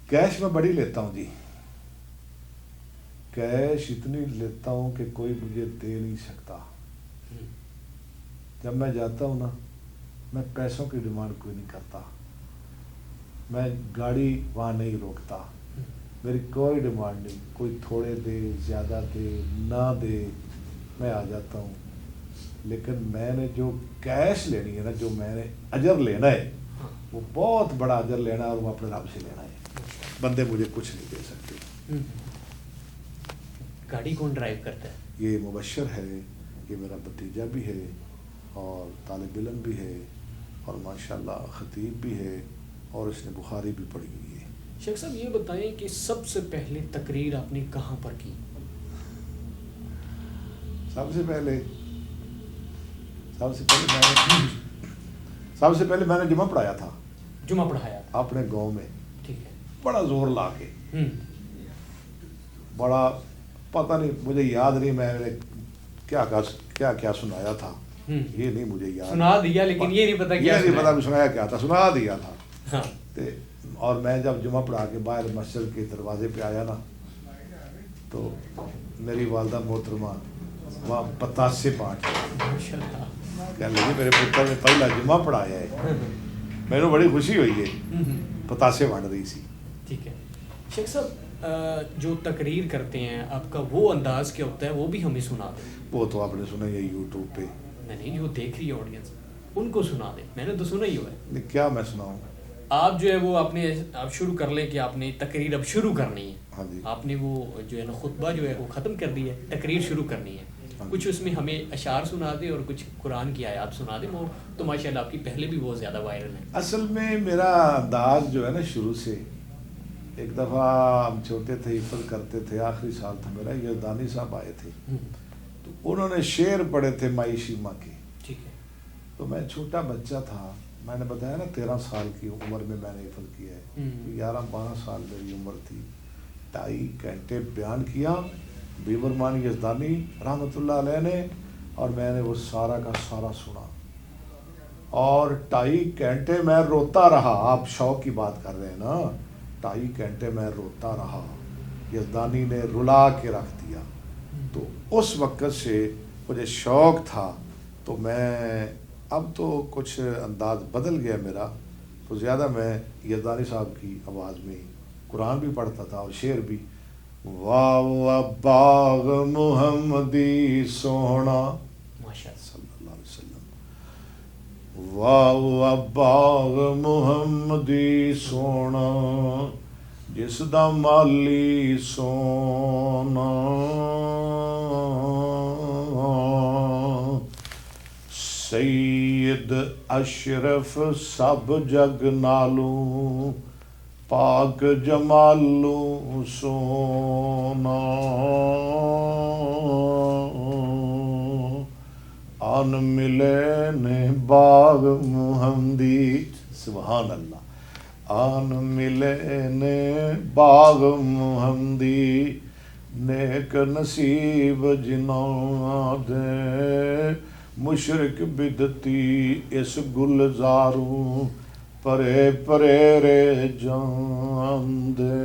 Speaker 2: کیش میں بڑی لیتا ہوں جی، کیش اتنی لیتا ہوں کہ کوئی مجھے دے نہیں سکتا. جب میں جاتا ہوں نا میں پیسوں کی ڈیمانڈ کوئی نہیں کرتا، میں گاڑی وہاں نہیں روکتا، میری کوئی ڈیمانڈ نہیں، کوئی تھوڑے دے زیادہ دے نہ دے، میں آ جاتا ہوں. لیکن میں نے جو کیش لینی ہے نا، جو میں نے اجر لینا ہے وہ بہت بڑا اجر لینا ہے، اور وہ اپنے رب سے لینا ہے. بندے مجھے کچھ نہیں دے سکتے.
Speaker 1: گاڑی کون ڈرائیو کرتا ہے؟
Speaker 2: یہ مبشر ہے، یہ میرا بھتیجا بھی ہے اور طالب علم بھی ہے، اور ماشاءاللہ خطیب بھی ہے، اور اس نے بخاری بھی پڑھی ہوئی ہے.
Speaker 1: شیخ صاحب یہ بتائیں کہ سب سے پہلے تقریر آپ نے کہاں پر کی؟
Speaker 2: سب سے پہلے میں نے جمعہ پڑھایا تھا.
Speaker 1: جمعہ پڑھایا تھا
Speaker 2: اپنے گاؤں میں،
Speaker 1: ٹھیک ہے،
Speaker 2: بڑا زور لا کے، بڑا پتہ نہیں مجھے یاد نہیں میں نے کیا سنایا تھا، یہ نہیں مجھے یاد.
Speaker 1: سنا دیا لیکن یہ نہیں پتا کیا
Speaker 2: سنایا کیا تھا، سنا دیا تھا. اور میں جب جمعہ پڑھا کے باہر مسجد کے دروازے پہ آیا نا تو میری والدہ محترمہ وہاں پتاسے پانچ کہنے لگی میرے پتر نے پہلا جمعہ پڑھایا ہے. میں نے بڑی خوشی ہوئی ہے، پتاسے بانٹ رہی سی.
Speaker 1: ٹھیک ہے شیخ صاحب، جو تقریر کرتے ہیں آپ کا وہ انداز کیا ہوتا ہے وہ بھی ہمیں سنا دیں.
Speaker 2: وہ تو آپ نے سنا ہی ہے یوٹیوب پہ.
Speaker 1: نہیں جو دیکھ رہی ہے آڈینس ان کو سنا دیں، میں نے تو سنا ہی ہوا ہے.
Speaker 2: کیا میں سناؤں؟
Speaker 1: آپ جو ہے وہ آپ شروع کر لیں کہ آپ نے تقریر اب شروع کرنی ہے.
Speaker 2: ہاں جی.
Speaker 1: آپ نے وہ جو ہے نا خطبہ جو ہے وہ ختم کر دی ہے، تقریر شروع کرنی ہے. کچھ اس میں ہمیں اشعار سنا دیں اور کچھ قرآن کی آیات سنا دیں. وہ تو ماشاءاللہ آپ کی پہلے بھی بہت زیادہ وائرل ہیں.
Speaker 2: اصل میں میرا انداز جو ہے نا شروع سے، ایک دفعہ ہم چھوٹے تھے حفظ کرتے تھے، آخری سال تھا میرا، یزدانی صاحب آئے تھے تو انہوں نے شعر پڑھے تھے مائی شیما کے.
Speaker 1: ٹھیک ہے.
Speaker 2: تو میں چھوٹا بچہ تھا، میں نے بتایا نا 13 سال کی عمر میں نے حفظ کیا ہے، 11-12 سال میری عمر تھی. 2.5 گھنٹے بیان کیا بیبرمان یزدانی رحمۃ اللہ علیہ نے، اور میں نے وہ سارا کا سارا سنا، اور 2.5 گھنٹے میں روتا رہا. آپ شوق کی بات کر رہے ہیں نا، 2.5 گھنٹے میں روتا رہا، یزدانی نے رلا کے رکھ دیا. تو اس وقت سے مجھے شوق تھا. تو میں اب تو کچھ انداز بدل گیا میرا، تو زیادہ میں یزدانی صاحب کی آواز میں قرآن بھی پڑھتا تھا اور شعر بھی. واہ باغ محمدی سونا صلی اللہ علیہ وسلم، واہ باغ محمدی سونا جس دا مالی سونا، سید اشرف سب جگ نالوں پاک جمالوں سونا، آن ملے نے باغ محمدی، سبحان اللہ، آن ملے نے باغ محمدی، نیک نصیب جناں دے مشرک بدتی اس گلزاروں پرے پرے رے جان دے.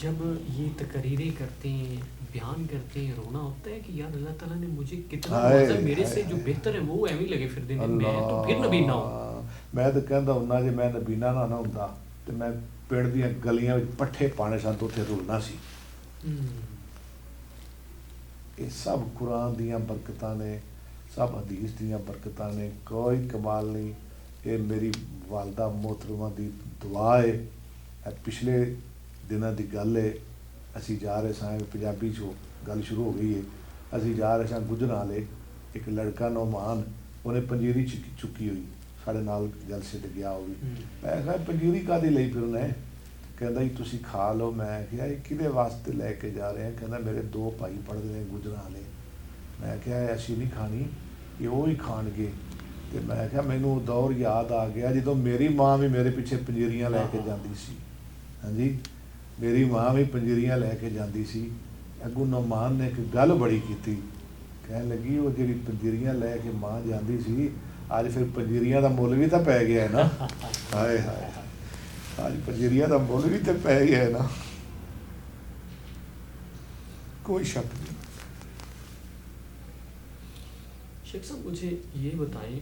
Speaker 1: جب یہ تقریریں کرتے ہیں، بیان کرتے ہیں، رونا ہوتا ہے کہ یار اللہ تعالیٰ نے مجھے کتنا میرے سے جو بہتر ہے وہ ایویں لگے پھر دینے، میں تو پھر نبی نہ ہوں.
Speaker 2: ਮੈਂ ਤਾਂ ਕਹਿੰਦਾ ਹੁੰਦਾ ਜੇ ਮੈਂ ਨਬੀਨਾ ਨਾ ਹੁੰਦਾ ਤੇ ਮੈਂ ਪਿੰਡ ਦੀਆਂ ਗਲੀਆਂ ਵਿੱਚ ਪੱਠੇ ਪਾਣੇ ਸਨ ਤਾਂ ਉੱਥੇ ਰੁਲਣਾ ਸੀ। ਇਹ ਸਭ ਕੁਰਾਨ ਦੀਆਂ ਬਰਕਤਾਂ ਨੇ, ਸਭ ਹਦੀਸ ਦੀਆਂ ਬਰਕਤਾਂ ਨੇ, ਕੋਈ ਕਮਾਲ ਨਹੀਂ। ਇਹ ਮੇਰੀ ਵਾਲਦਾ ਮੋਹਤਰਮਾ ਦੀ ਦੁਆ ਹੈ। ਇਹ ਪਿਛਲੇ ਦਿਨਾਂ ਦੀ ਗੱਲ ਹੈ, ਅਸੀਂ ਜਾ ਰਹੇ ਸਾਂ, ਪੰਜਾਬੀ 'ਚੋਂ ਗੱਲ ਸ਼ੁਰੂ ਹੋ ਗਈ ਹੈ। ਅਸੀਂ ਜਾ ਰਹੇ ਸਾਂ ਗੁਜਰਾਂਵਾਲੇ, ਇੱਕ ਲੜਕਾ ਨੌਮਾਨ, ਉਹਨੇ ਪੰਜੀਰੀ ਚੁੱਕੀ ਹੋਈ, ਸਾਡੇ ਨਾਲ ਜਲਸੇ 'ਤੇ ਗਿਆ। ਉਹ ਵੀ ਮੈਂ ਕਿਹਾ ਪੰਜੀਰੀ ਕਾਹਦੀ ਲਈ ਫਿਰਨਾ ਹੈ? ਕਹਿੰਦਾ ਜੀ ਤੁਸੀਂ ਖਾ ਲਓ। ਮੈਂ ਕਿਹਾ ਇਹ ਕਿਹਦੇ ਵਾਸਤੇ ਲੈ ਕੇ ਜਾ ਰਹੇ ਹਾਂ? ਕਹਿੰਦਾ ਮੇਰੇ 2 ਭਾਈ ਪੜ੍ਹਦੇ ਨੇ ਗੁਜਰਾਂਵਾਲੇ। ਮੈਂ ਕਿਹਾ ਅਸੀਂ ਨਹੀਂ ਖਾਣੀ, ਇਹ ਉਹ ਹੀ ਖਾਣਗੇ। ਅਤੇ ਮੈਂ ਕਿਹਾ ਮੈਨੂੰ ਦੌਰ ਯਾਦ ਆ ਗਿਆ ਜਦੋਂ ਮੇਰੀ ਮਾਂ ਵੀ ਮੇਰੇ ਪਿੱਛੇ ਪੰਜੀਰੀਆਂ ਲੈ ਕੇ ਜਾਂਦੀ ਸੀ। ਹਾਂਜੀ, ਮੇਰੀ ਮਾਂ ਵੀ ਪੰਜੀਰੀਆਂ ਲੈ ਕੇ ਜਾਂਦੀ ਸੀ। ਅੱਗੋਂ ਨੌਮਾਨ ਨੇ ਇੱਕ ਗੱਲ ਬੜੀ ਕੀਤੀ, ਕਹਿਣ ਲੱਗੀ ਉਹ ਜਿਹੜੀ ਪੰਜੀਰੀਆਂ ਲੈ ਕੇ ਮਾਂ ਜਾਂਦੀ ਸੀ, ਅੱਜ ਫਿਰ ਪੰਜੀਰੀਆਂ ਦਾ ਮੁੱਲ ਵੀ ਤਾਂ ਪੈ ਗਿਆ ਹੈ ਨਾ। ਹਾਏ ਹਾਏ, ਅੱਜ ਪੰਜੀਰੀਆਂ ਦਾ ਮੁੱਲ ਵੀ ਤਾਂ ਪੈ ਗਿਆ ہے نا۔ کوئی شک نہیں۔
Speaker 1: شیخ صاحب مجھے یہ بتائیں،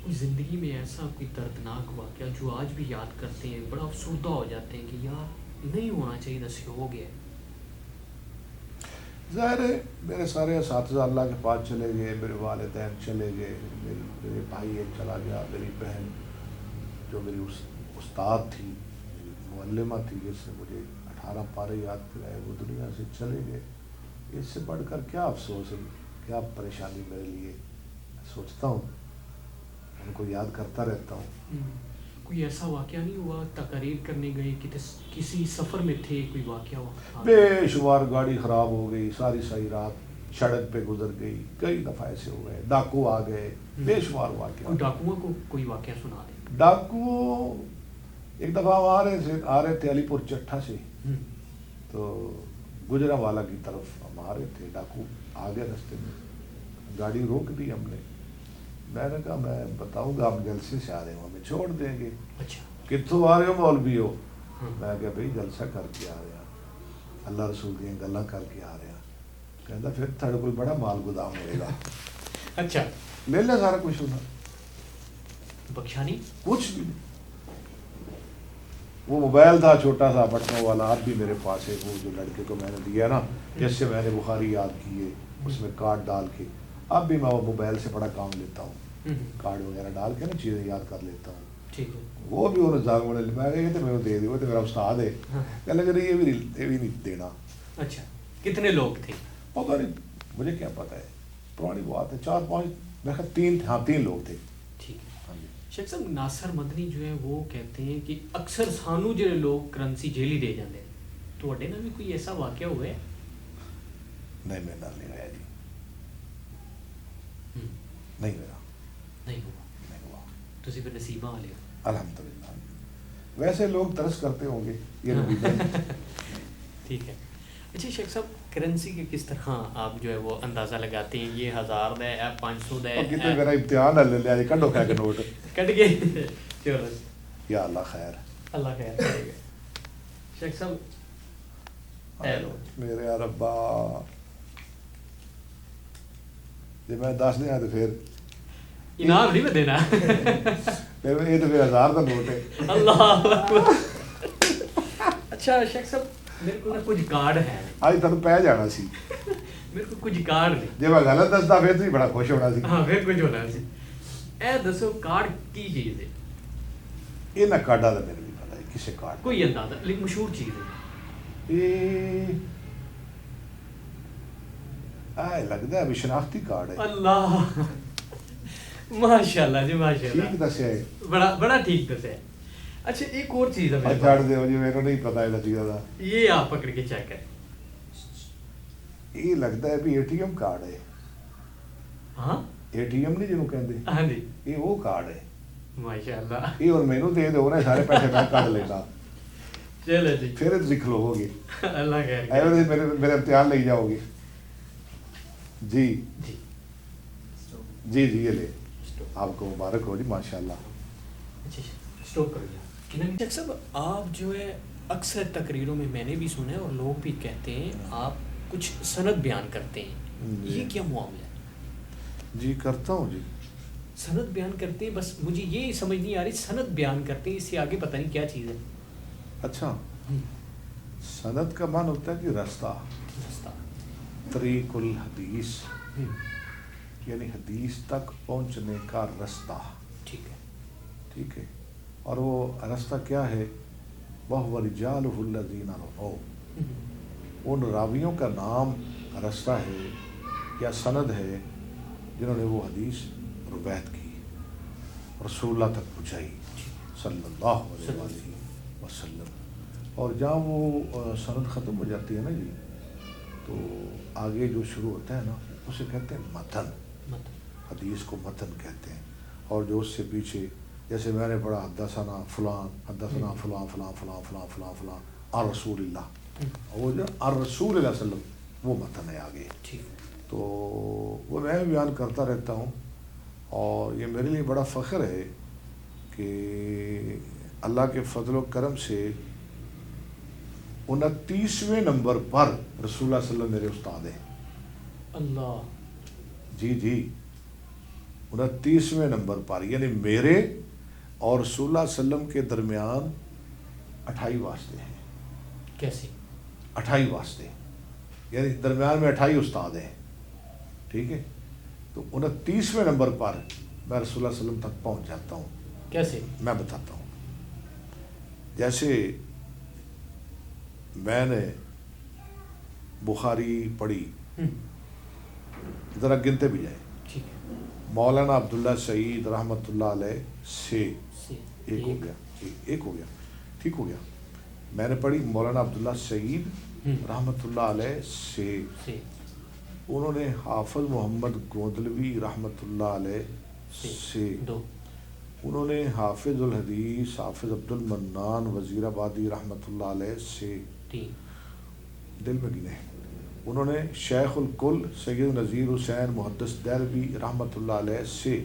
Speaker 1: کوئی زندگی میں ایسا کوئی دردناک واقعہ جو آج بھی یاد کرتے ہیں بڑا افسردہ ہو جاتے ہیں کہ یار نہیں ہونا چاہیے تھا، سے ہو گیا؟
Speaker 2: ظاہر ہے میرے سارے اساتذہ اللہ کے پاس چلے گئے، میرے والدین چلے گئے، میرے بھائی ایک چلا گیا، میری بہن جو میری استاد تھی، میری معلمہ تھی جس نے مجھے 18 پارے یاد کرائے، وہ دنیا سے چلے گئے۔ اس سے بڑھ کر کیا افسوس ہے، کیا پریشانی میرے لیے؟ سوچتا ہوں، ان کو یاد کرتا رہتا ہوں۔
Speaker 1: کوئی ایسا واقعہ نہیں ہوا تقریر کرنے گئے کہ کسی سفر میں تھے، کوئی واقعہ ہوا؟
Speaker 2: بے شمار گاڑی خراب ہو گئی، ساری رات سڑک پہ گزر گئی، کئی دفعہ ایسے ہو گئے، ڈاکو آ گئے، بے شمار واقعہ۔
Speaker 1: ڈاکوؤں کو کوئی واقعہ سنا دیں۔
Speaker 2: ڈاکو ایک دفعہ ہم آ رہے تھے علی پور چٹھا سے، تو گجرانوالا کی طرف ہم آ رہے تھے، ڈاکو آ گئے رستے میں، گاڑی روک دی ہم نے۔ میں نے کہا میں بتاؤں گا آپ جلسے سے آ رہے ہوں، ہمیں چھوڑ دیں گے؟
Speaker 1: اچھا،
Speaker 2: کتوں آ رہے ہو مولوی ہو؟ میں کہا بھائی جلسہ کر کے آ رہے ہیں، اللہ رسول دیا گلاں کر کے آ رہے ہیں۔ کہتا پھر تھوڑے کوئی بڑا مال گودام ملے گا۔
Speaker 1: اچھا،
Speaker 2: لے لیا سارا کچھ، ہونا
Speaker 1: بخشا نہیں؟
Speaker 2: کچھ بھی نہیں۔ وہ موبائل تھا چھوٹا سا بٹنوں والا، اب بھی میرے پاس ہے، وہ جو لڑکے کو میں نے دیا نا، جس سے میں نے بخاری یاد کی ہے، اس میں کارڈ ڈال کے، اب بھی میں وہ موبائل سے بڑا کام لیتا ہوں، کارڈ وغیرہ ڈال کے نا چیزیں یاد کر لیتا ہوں۔
Speaker 1: ٹھیک ہے،
Speaker 2: وہ بھی انہوں نے زاگ میں میں کہا یہ تو میں دے دی، وہ تو میرا استاد ہے۔ کہنے لگے یہ بھی نہیں دینا۔
Speaker 1: اچھا، کتنے لوگ تھے؟
Speaker 2: پتہ نہیں، مجھے کیا پتہ ہے، پرانی بات ہے، 4-5، میں کہا 3 لوگ تھے۔
Speaker 1: ٹھیک ہے شیخ صاحب، ناصر مدنی جو ہے وہ کہتے ہیں کہ اکثر سانو جڑے لوگ کرنسی جیلی دے جاندے ہیں، تو اڈے نال بھی کوئی ایسا واقعہ ہوا ہے؟
Speaker 2: نہیں میرے نال نہیں ہوا جی، نہیں ہوا،
Speaker 1: نہیں ہوا تسی پھر نصیبہ والے ہو
Speaker 2: الحمدللہ۔ ویسے لوگ ترس کرتے ہوں گے یہ نبی
Speaker 1: ٹھیک ہے۔ اچھا شیخ صاحب، کرنسی کے کس طرح آپ جو ہے وہ اندازہ لگاتے ہیں؟ یہ 1000 دا ہے، 500 دا ہے،
Speaker 2: کتنے میرا امتحان ہے، لے لیا جی، کڈو کھا کے نوٹ
Speaker 1: کٹ کے چلو
Speaker 2: یا اللہ خیر،
Speaker 1: اللہ خیر کرے گا۔ شیخ صاحب
Speaker 2: میرے ربا جی میں 10 دیا تو پھر
Speaker 1: انعام نہیں میں دینا،
Speaker 2: یہ تو پھر 1000 کا نوٹ ہے۔
Speaker 1: اللہ اکبر۔ اچھا شیخ صاحب، میرے کو نا کچھ کارڈ ہے،
Speaker 2: آج تک پہ جانا سی،
Speaker 1: میرے کو کچھ کارڈ نہیں،
Speaker 2: جی میں غلط دستا پھر تو بڑا خوش ہونا سی۔
Speaker 1: ہاں پھر کچھ ہونا سی۔ اے دسو کارڈ کی چیز ہے؟
Speaker 2: یہ نہ کارڈا تو میرے بھی پتا ہے کسے کارڈ،
Speaker 1: کوئی اندازہ، لیکن مشہور چیز ہے؟
Speaker 2: لگتا ہے ابھی شناختی کارڈ ہے۔
Speaker 1: اللہ ماشاء اللہ جی، ماشاء اللہ،
Speaker 2: ٹھیک دسیا ہے،
Speaker 1: بڑا ٹھیک دسیا ہے۔ اچھا ایک اور چیز ہے میرے
Speaker 2: چھاڑ
Speaker 1: پاس،
Speaker 2: دے جی، میرے نہیں پتا ہے چیزوں کا،
Speaker 1: یہ آپ پکڑ کے چیک کریں۔
Speaker 2: یہ لگتا ہے بھی ATM کارڈ ہے۔
Speaker 1: ہاں
Speaker 2: ATM نہیں جنہوں کہتے،
Speaker 1: ہاں جی،
Speaker 2: یہ وہ کارڈ ہے۔
Speaker 1: ماشاء اللہ،
Speaker 2: یہ اور مینو دے دو نا، سارے پیسے میں کٹ لینا،
Speaker 1: چلو جی،
Speaker 2: پھر تھی کھلو گے،
Speaker 1: اللہ خیر کرے۔
Speaker 2: میرے امتحان لے جاؤ گے جی
Speaker 1: جی
Speaker 2: جی جی، یہ لے، آپ کو مبارک ہو جی، ماشاء اللہ۔
Speaker 1: اچھا اسٹاپ کر دیا۔ شیخ صاحب، آپ جو ہے اکثر تقریروں میں نے بھی سنا ہے اور لوگ بھی کہتے ہیں آپ کچھ سند بیان کرتے ہیں، یہ کیا معاملہ ہے؟
Speaker 2: جی کرتا ہوں جی،
Speaker 1: سند بیان کرتے ہیں، بس مجھے یہ سمجھ نہیں آ رہی، سند بیان کرتے ہیں، اس سے آگے پتہ نہیں کیا چیز ہے.
Speaker 2: اچھا، سند کا معنی ہوتا ہے کہ رستہ، طریق الحدیث، یعنی حدیث تک پہنچنے کا رستہ.
Speaker 1: ٹھیک ہے،
Speaker 2: ٹھیک ہے. اور وہ رستہ کیا ہے؟ وَهُوَ رِجَالُهُ الَّذِينَ رَوَوْا، ان راویوں کا نام رستہ ہے یا سند ہے جنہوں نے وہ حدیث روایت کی، رسول اللہ تک پہنچائی صلی اللہ علیہ وآلہ وسلم. اور جہاں وہ سند ختم ہو جاتی ہے نا جی، تو آگے جو شروع ہوتا ہے نا اسے کہتے ہیں متن. حدیث کو متن کہتے ہیں. اور جو اس سے پیچھے، جیسے میں نے پڑھا حدثنا فلان، حدثنا فلان فلان فلان فلان فلان فلان عن رسول اللہ، وہ جو عن رسول اللہ صلی اللہ علیہ وسلم وہ متن ہے آگے. تو وہ میں بیان کرتا رہتا ہوں، اور یہ میرے لیے بڑا فخر ہے کہ اللہ کے فضل و کرم سے 29ویں نمبر پر رسول اللہ صلی اللہ علیہ وسلم میرے استاد ہیں.
Speaker 1: اللہ،
Speaker 2: جی جی، 29ویں نمبر پر، یعنی میرے اور رسول اللہ صلی اللہ علیہ وسلم کے درمیان 28 واسطے ہیں.
Speaker 1: کیسے
Speaker 2: 28 واسطے، یعنی درمیان میں 28 استاد ہیں. ٹھیک ہے. تو 29ویں نمبر پر میں رسول اللہ صلی اللہ علیہ وسلم تک پہنچ جاتا ہوں.
Speaker 1: کیسے؟
Speaker 2: میں بتاتا ہوں. جیسے میں نے بخاری پڑھی، ذرا گنتے بھی جائیں.
Speaker 1: ٹھیک ہے.
Speaker 2: مولانا عبداللہ سعید رحمۃ اللہ علیہ سے ایک ہو گیا، ایک ہو گیا، ٹھیک ہو گیا. میں نے پڑھی مولانا عبداللہ سعید رحمۃ اللہ علیہ سے. انہوں نے حافظ محمد گودلوی رحمۃ اللہ علیہ سے. انہوں نے حافظ الحدیث حافظ عبد المنان وزیر آبادی رحمۃ اللہ علیہ سے. دل میں گنے. انہوں نے شیخ الکل سید نذیر حسین محدث دہلوی رحمۃ اللہ علیہ سے.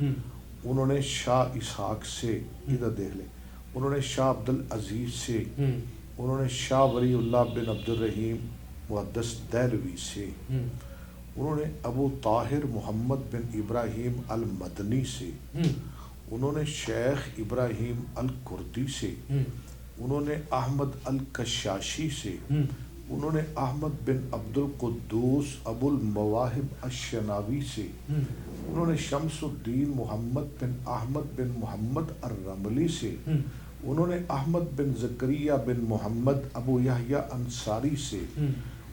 Speaker 2: انہوں نے شاہ اسحاق سے، ادھر دیکھ لیں. انہوں نے شاہ عبد العزیز سے. انہوں نے شاہ ولی اللہ بن عبد الرحیم محدث دہلوی سے. انہوں نے ابو طاہر محمد بن ابراہیم المدنی سے. انہوں نے شیخ ابراہیم الکردی سے. انہوں نے احمد الکشاشی سے. انہوں نے احمد بن عبد القدوس ابو المواہب الشناوی سے. انہوں نے شمس الدین محمد بن احمد بن محمد الرملی سے. انہوں نے احمد بن زکریہ بن محمد ابو یحییٰ انصاری سے.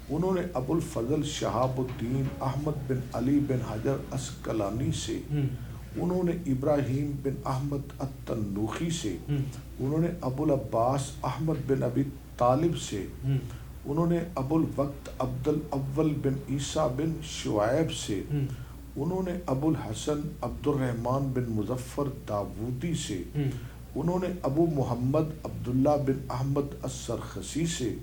Speaker 2: انہوں نے ابو الفضل شہاب الدین احمد بن علی بن حجر اسقلانی سے. انہوں نے ابراہیم بن احمد التنوخی سے. انہوں نے ابو العباس احمد بن ابی طالب سے. انہوں نے ابو الوقت عبد الاول بن عیسیٰ بن شعیب سے. انہوں نے ابو الحسن عبد الرحمن بن مظفر داودی سے. انہوں نے ابو محمد عبداللہ بن احمد السرخسی سے.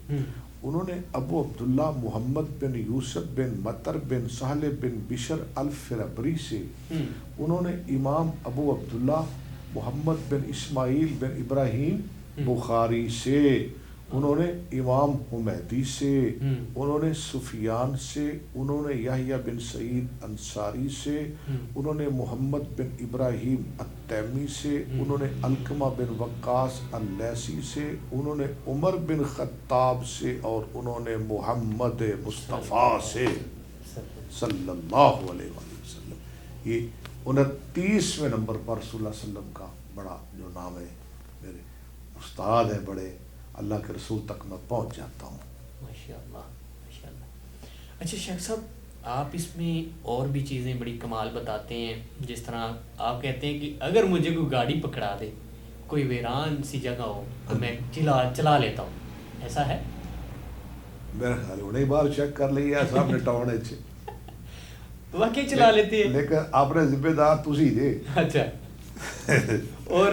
Speaker 2: انہوں نے ابو عبداللہ محمد بن یوسف بن مطر بن سہل بن بشر الفربری سے. انہوں نے امام ابو عبداللہ محمد بن اسماعیل بن ابراہیم بخاری سے. انہوں نے امام حمیدی سے. انہوں نے سفیان سے. انہوں نے یحییٰ بن سعید انصاری سے. انہوں نے محمد بن ابراہیم التیمی سے. انہوں نے علقمہ بن وقاص اللیثی سے. انہوں نے عمر بن خطاب سے. اور انہوں نے محمد مصطفیٰ سے صلی اللہ علیہ وآلہ وسلم. یہ 29ویں نمبر پر رسول اللہ صلی اللہ علیہ وسلم کا بڑا جو نام ہے، میرے استاد ہیں بڑے، اللہ کے رسول تک میں پہنچ جاتا ہوں.
Speaker 1: ماشاءاللہ ماشاءاللہ. اچھا شیخ صاحب، آپ اس میں اور بھی چیزیں بڑی کمال بتاتے ہیں. جس طرح آپ کہتے ہیں کہ اگر مجھے کوئی گاڑی پکڑا دے، کوئی ویران سی جگہ ہو، تو میں چلا لیتا ہوں، ایسا ہے؟
Speaker 2: میرا خیال ہے انہیں بار چیک کر لیا صاحب نے ٹاؤنے سے
Speaker 1: واقعی چلا لیتے ہیں،
Speaker 2: لیکن آپ نے ذمہ دار تسی دے.
Speaker 1: اچھا. اور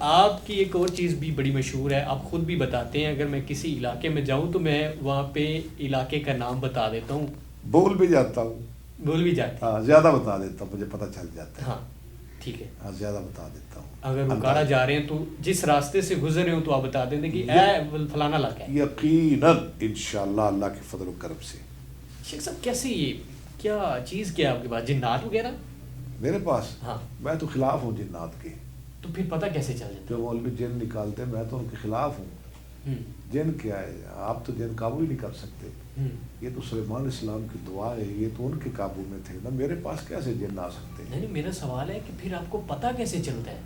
Speaker 1: آپ کی ایک اور چیز بھی بڑی مشہور ہے، آپ خود بھی بتاتے ہیں اگر میں کسی علاقے میں جاؤں تو میں وہاں پہ علاقے کا نام بتا دیتا ہوں.
Speaker 2: بول بھی جاتا ہوں.
Speaker 1: بول بھی جاتے ہیں؟
Speaker 2: ہاں، زیادہ بتا دیتا ہوں، مجھے پتہ چل جاتا ہے.
Speaker 1: ہاں ٹھیک ہے.
Speaker 2: ہاں، زیادہ بتا دیتا ہوں.
Speaker 1: اگر بکارا جا رہے ہیں تو جس راستے سے گزر رہے ہوں تو آپ بتا دیں کہ اے فلانا علاقہ ہے.
Speaker 2: یقیناً انشاءاللہ اللہ کے فضل و کرم سے.
Speaker 1: شیخ صاحب کیسے، یہ کیا چیز کیا آپ کے پاس، جنات وغیرہ؟
Speaker 2: میرے پاس
Speaker 1: ہاں
Speaker 2: میں تو خلاف ہوں جنات کے.
Speaker 1: تو پھر پتہ کیسے چل جاتا؟
Speaker 2: جو مولوی جن نکالتے میں تو ان کے خلاف ہوں. جن کیا ہے؟ آپ تو جن قابو ہی نہیں کر سکتے. یہ تو سلیمان علیہ السلام کی دعا ہے, یہ تو ان کے قابو میں تھے نا, میرے پاس کیسے جن آ سکتے ہیں؟
Speaker 1: نہیں, میرا سوال ہے کہ پھر آپ کو پتہ کیسے چلتا ہے؟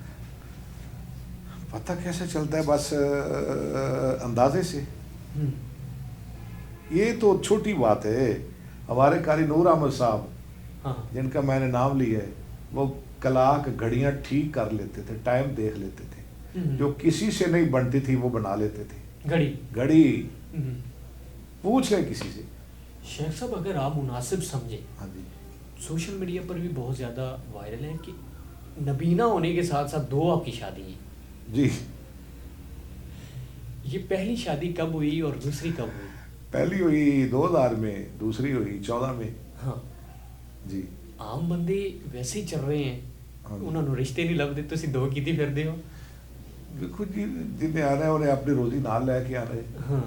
Speaker 2: پتہ کیسے چلتا ہے؟ بس اندازے سے. یہ تو چھوٹی بات ہے. ہمارے قاری نور احمد صاحب جن کا میں نے نام لیا ہے, وہ کلاک گھڑیاں ٹھیک کر لیتے تھے, ٹائم دیکھ لیتے تھے, جو کسی سے نہیں بنتی تھی وہ بنا لیتے تھے. گھڑی پوچھ لیں کسی سے.
Speaker 1: شیخ صاحب اگر آپ مناسب سمجھیں,
Speaker 2: ہاں جی,
Speaker 1: سوشل میڈیا پر بھی بہت زیادہ وائرل ہے کہ نبینہ ہونے کے ساتھ ساتھ 2 آپ کی شادی ہے.
Speaker 2: جی.
Speaker 1: یہ پہلی شادی کب ہوئی اور دوسری کب ہوئی؟
Speaker 2: پہلی ہوئی 2000 میں, دوسری ہوئی 14 میں.
Speaker 1: ہاں
Speaker 2: جی.
Speaker 1: عام بندے ویسے ہی چل رہے ہیں, انہوں نے رشتے نہیں لبدے, تسی 2 کیتی پھردے ہو.
Speaker 2: دیکھو جی, جنہیں آنا ہے انہیں اپنی روزی نال لے کے آ رہے.
Speaker 1: ہاں,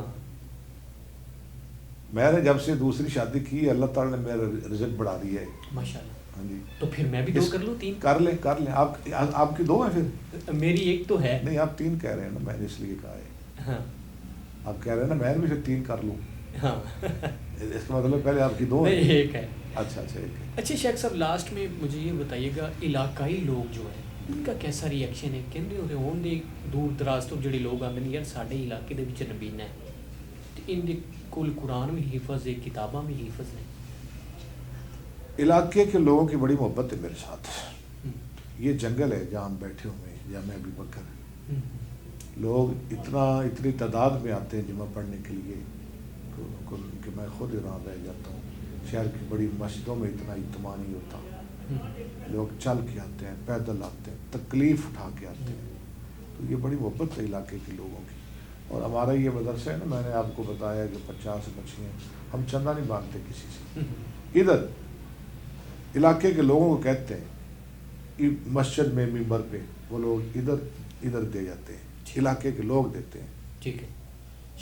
Speaker 2: میں نے جب سے دوسری شادی کی اللہ تعالیٰ نے میرا رزق بڑھا دیا ہے.
Speaker 1: ماشاءاللہ.
Speaker 2: ہاں جی.
Speaker 1: تو پھر میں بھی 2 کر لوں, 3
Speaker 2: کر لیں, کر لیں. آپ کی 2 ہیں پھر؟
Speaker 1: میری 1 تو ہے.
Speaker 2: نہیں, آپ 3 کہہ رہے ہیں نا, میں نے اس لیے کہا ہے.
Speaker 1: ہاں,
Speaker 2: آپ کہہ رہے ہیں نا میں بھی پھر 3 کر لوں.
Speaker 1: ہاں,
Speaker 2: اس کا مطلب پہلے آپ کی 2 ہیں.
Speaker 1: نہیں, 1 ہے.
Speaker 2: اچھا, 1 ہے.
Speaker 1: اچھا شیخ صاحب, لاسٹ میں مجھے یہ بتائیے گا, علاقائی لوگ جو ہیں ان کا کیسا ریئیکشن ہے؟ کہندے ہوتے ہون دے دور دراز تو جڑے لوگ آندے نے یار ساڈے علاقے دے وچ نبینہ ہے, تے ان دے کول قرآن بھی حفظ ہے, کتاباں بھی حفظ ہیں.
Speaker 2: علاقے کے لوگوں کی بڑی محبت ہے میرے ساتھ. یہ جنگل ہے جہاں ہم بیٹھے ہوئے ہیں, جامعہ ابی بکر. لوگ اتنی تعداد میں آتے ہیں جمعہ پڑھنے کے لیے کہ میں خود حیران رہ جاتا ہوں. شہر کی بڑی مسجدوں میں اتنا اجتماع نہیں ہوتا. لوگ چل کے آتے ہیں, پیدل آتے ہیں, تکلیف اٹھا کے آتے ہیں. تو یہ بڑی محبت ہے علاقے کے لوگوں کی. اور ہمارا یہ مدرسہ ہے نا, میں نے آپ کو بتایا کہ 50 بچے ہیں, ہم چندہ نہیں مانگتے کسی سے. ادھر علاقے کے لوگوں کو کہتے ہیں, مسجد میں ممبر پہ وہ لوگ ادھر دے جاتے ہیں, علاقے کے لوگ دیتے ہیں.
Speaker 1: ٹھیک ہے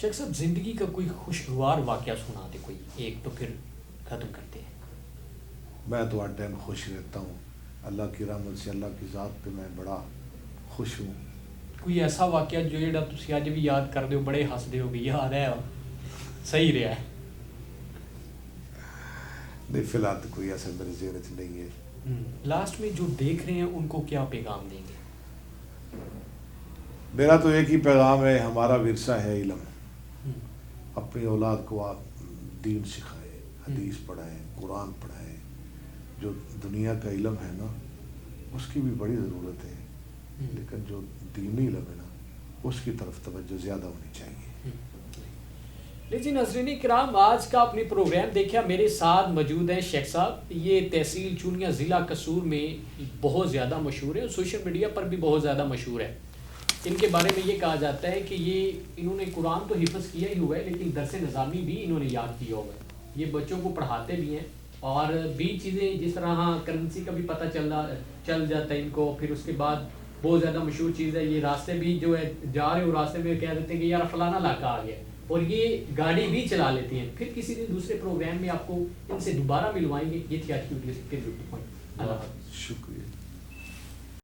Speaker 1: شیخ صاحب, زندگی کا کوئی خوشگوار واقعہ سنا دے کوئی ایک, تو پھر ختم کرتے ہیں.
Speaker 2: میں تو ہر ٹائم خوش رہتا ہوں, اللہ کی رحمت سے, اللہ کی ذات پہ میں بڑا خوش ہوں.
Speaker 1: کوئی ایسا واقعہ جو جڑا تسی اج بھی یاد کردے ہو, بڑے ہسدے ہو بھی یار ہے صحیح رہا ہے؟
Speaker 2: نہیں, فی الحال تو کوئی ایسا میرے ذہن میں نہیں ہے.
Speaker 1: لاسٹ میں جو دیکھ رہے ہیں ان کو کیا پیغام دیں گے؟
Speaker 2: میرا تو ایک ہی پیغام ہے, ہمارا ورثہ ہے علم. اپنی اولاد کو آپ دین سکھائیں, حدیث پڑھائیں, قرآن پڑھائیں. جو دنیا کا علم ہے نا اس کی بھی بڑی ضرورت ہے, لیکن جو دینی علم ہے نا اس کی طرف توجہ زیادہ ہونی چاہیے.
Speaker 1: لیجی ناظرین کرام, آج کا اپنی پروگرام دیکھا, میرے ساتھ موجود ہیں شیخ صاحب. یہ تحصیل چونیا ضلع قصور میں بہت زیادہ مشہور ہے, سوشل میڈیا پر بھی بہت زیادہ مشہور ہے. ان کے بارے میں یہ کہا جاتا ہے کہ انہوں نے قرآن تو حفظ کیا ہی ہوا ہے, لیکن درس نظامی بھی انہوں نے یاد کیا ہوا ہے. یہ بچوں کو پڑھاتے بھی ہیں, اور بھی چیزیں جس طرح کرنسی کا بھی پتہ چل جاتا ہے ان کو. پھر اس کے بعد بہت زیادہ مشہور چیز ہے, یہ راستے بھی جو ہے جا رہے ہو, راستے میں کہہ دیتے ہیں کہ یار فلانا علاقہ آ گیا, اور یہ گاڑی بھی چلا لیتی ہیں. پھر کسی دن دوسرے پروگرام میں آپ کو ان سے دوبارہ ملوائیں گے. یہ تھی آج کی ویڈیو سے. پھر
Speaker 2: شکریہ.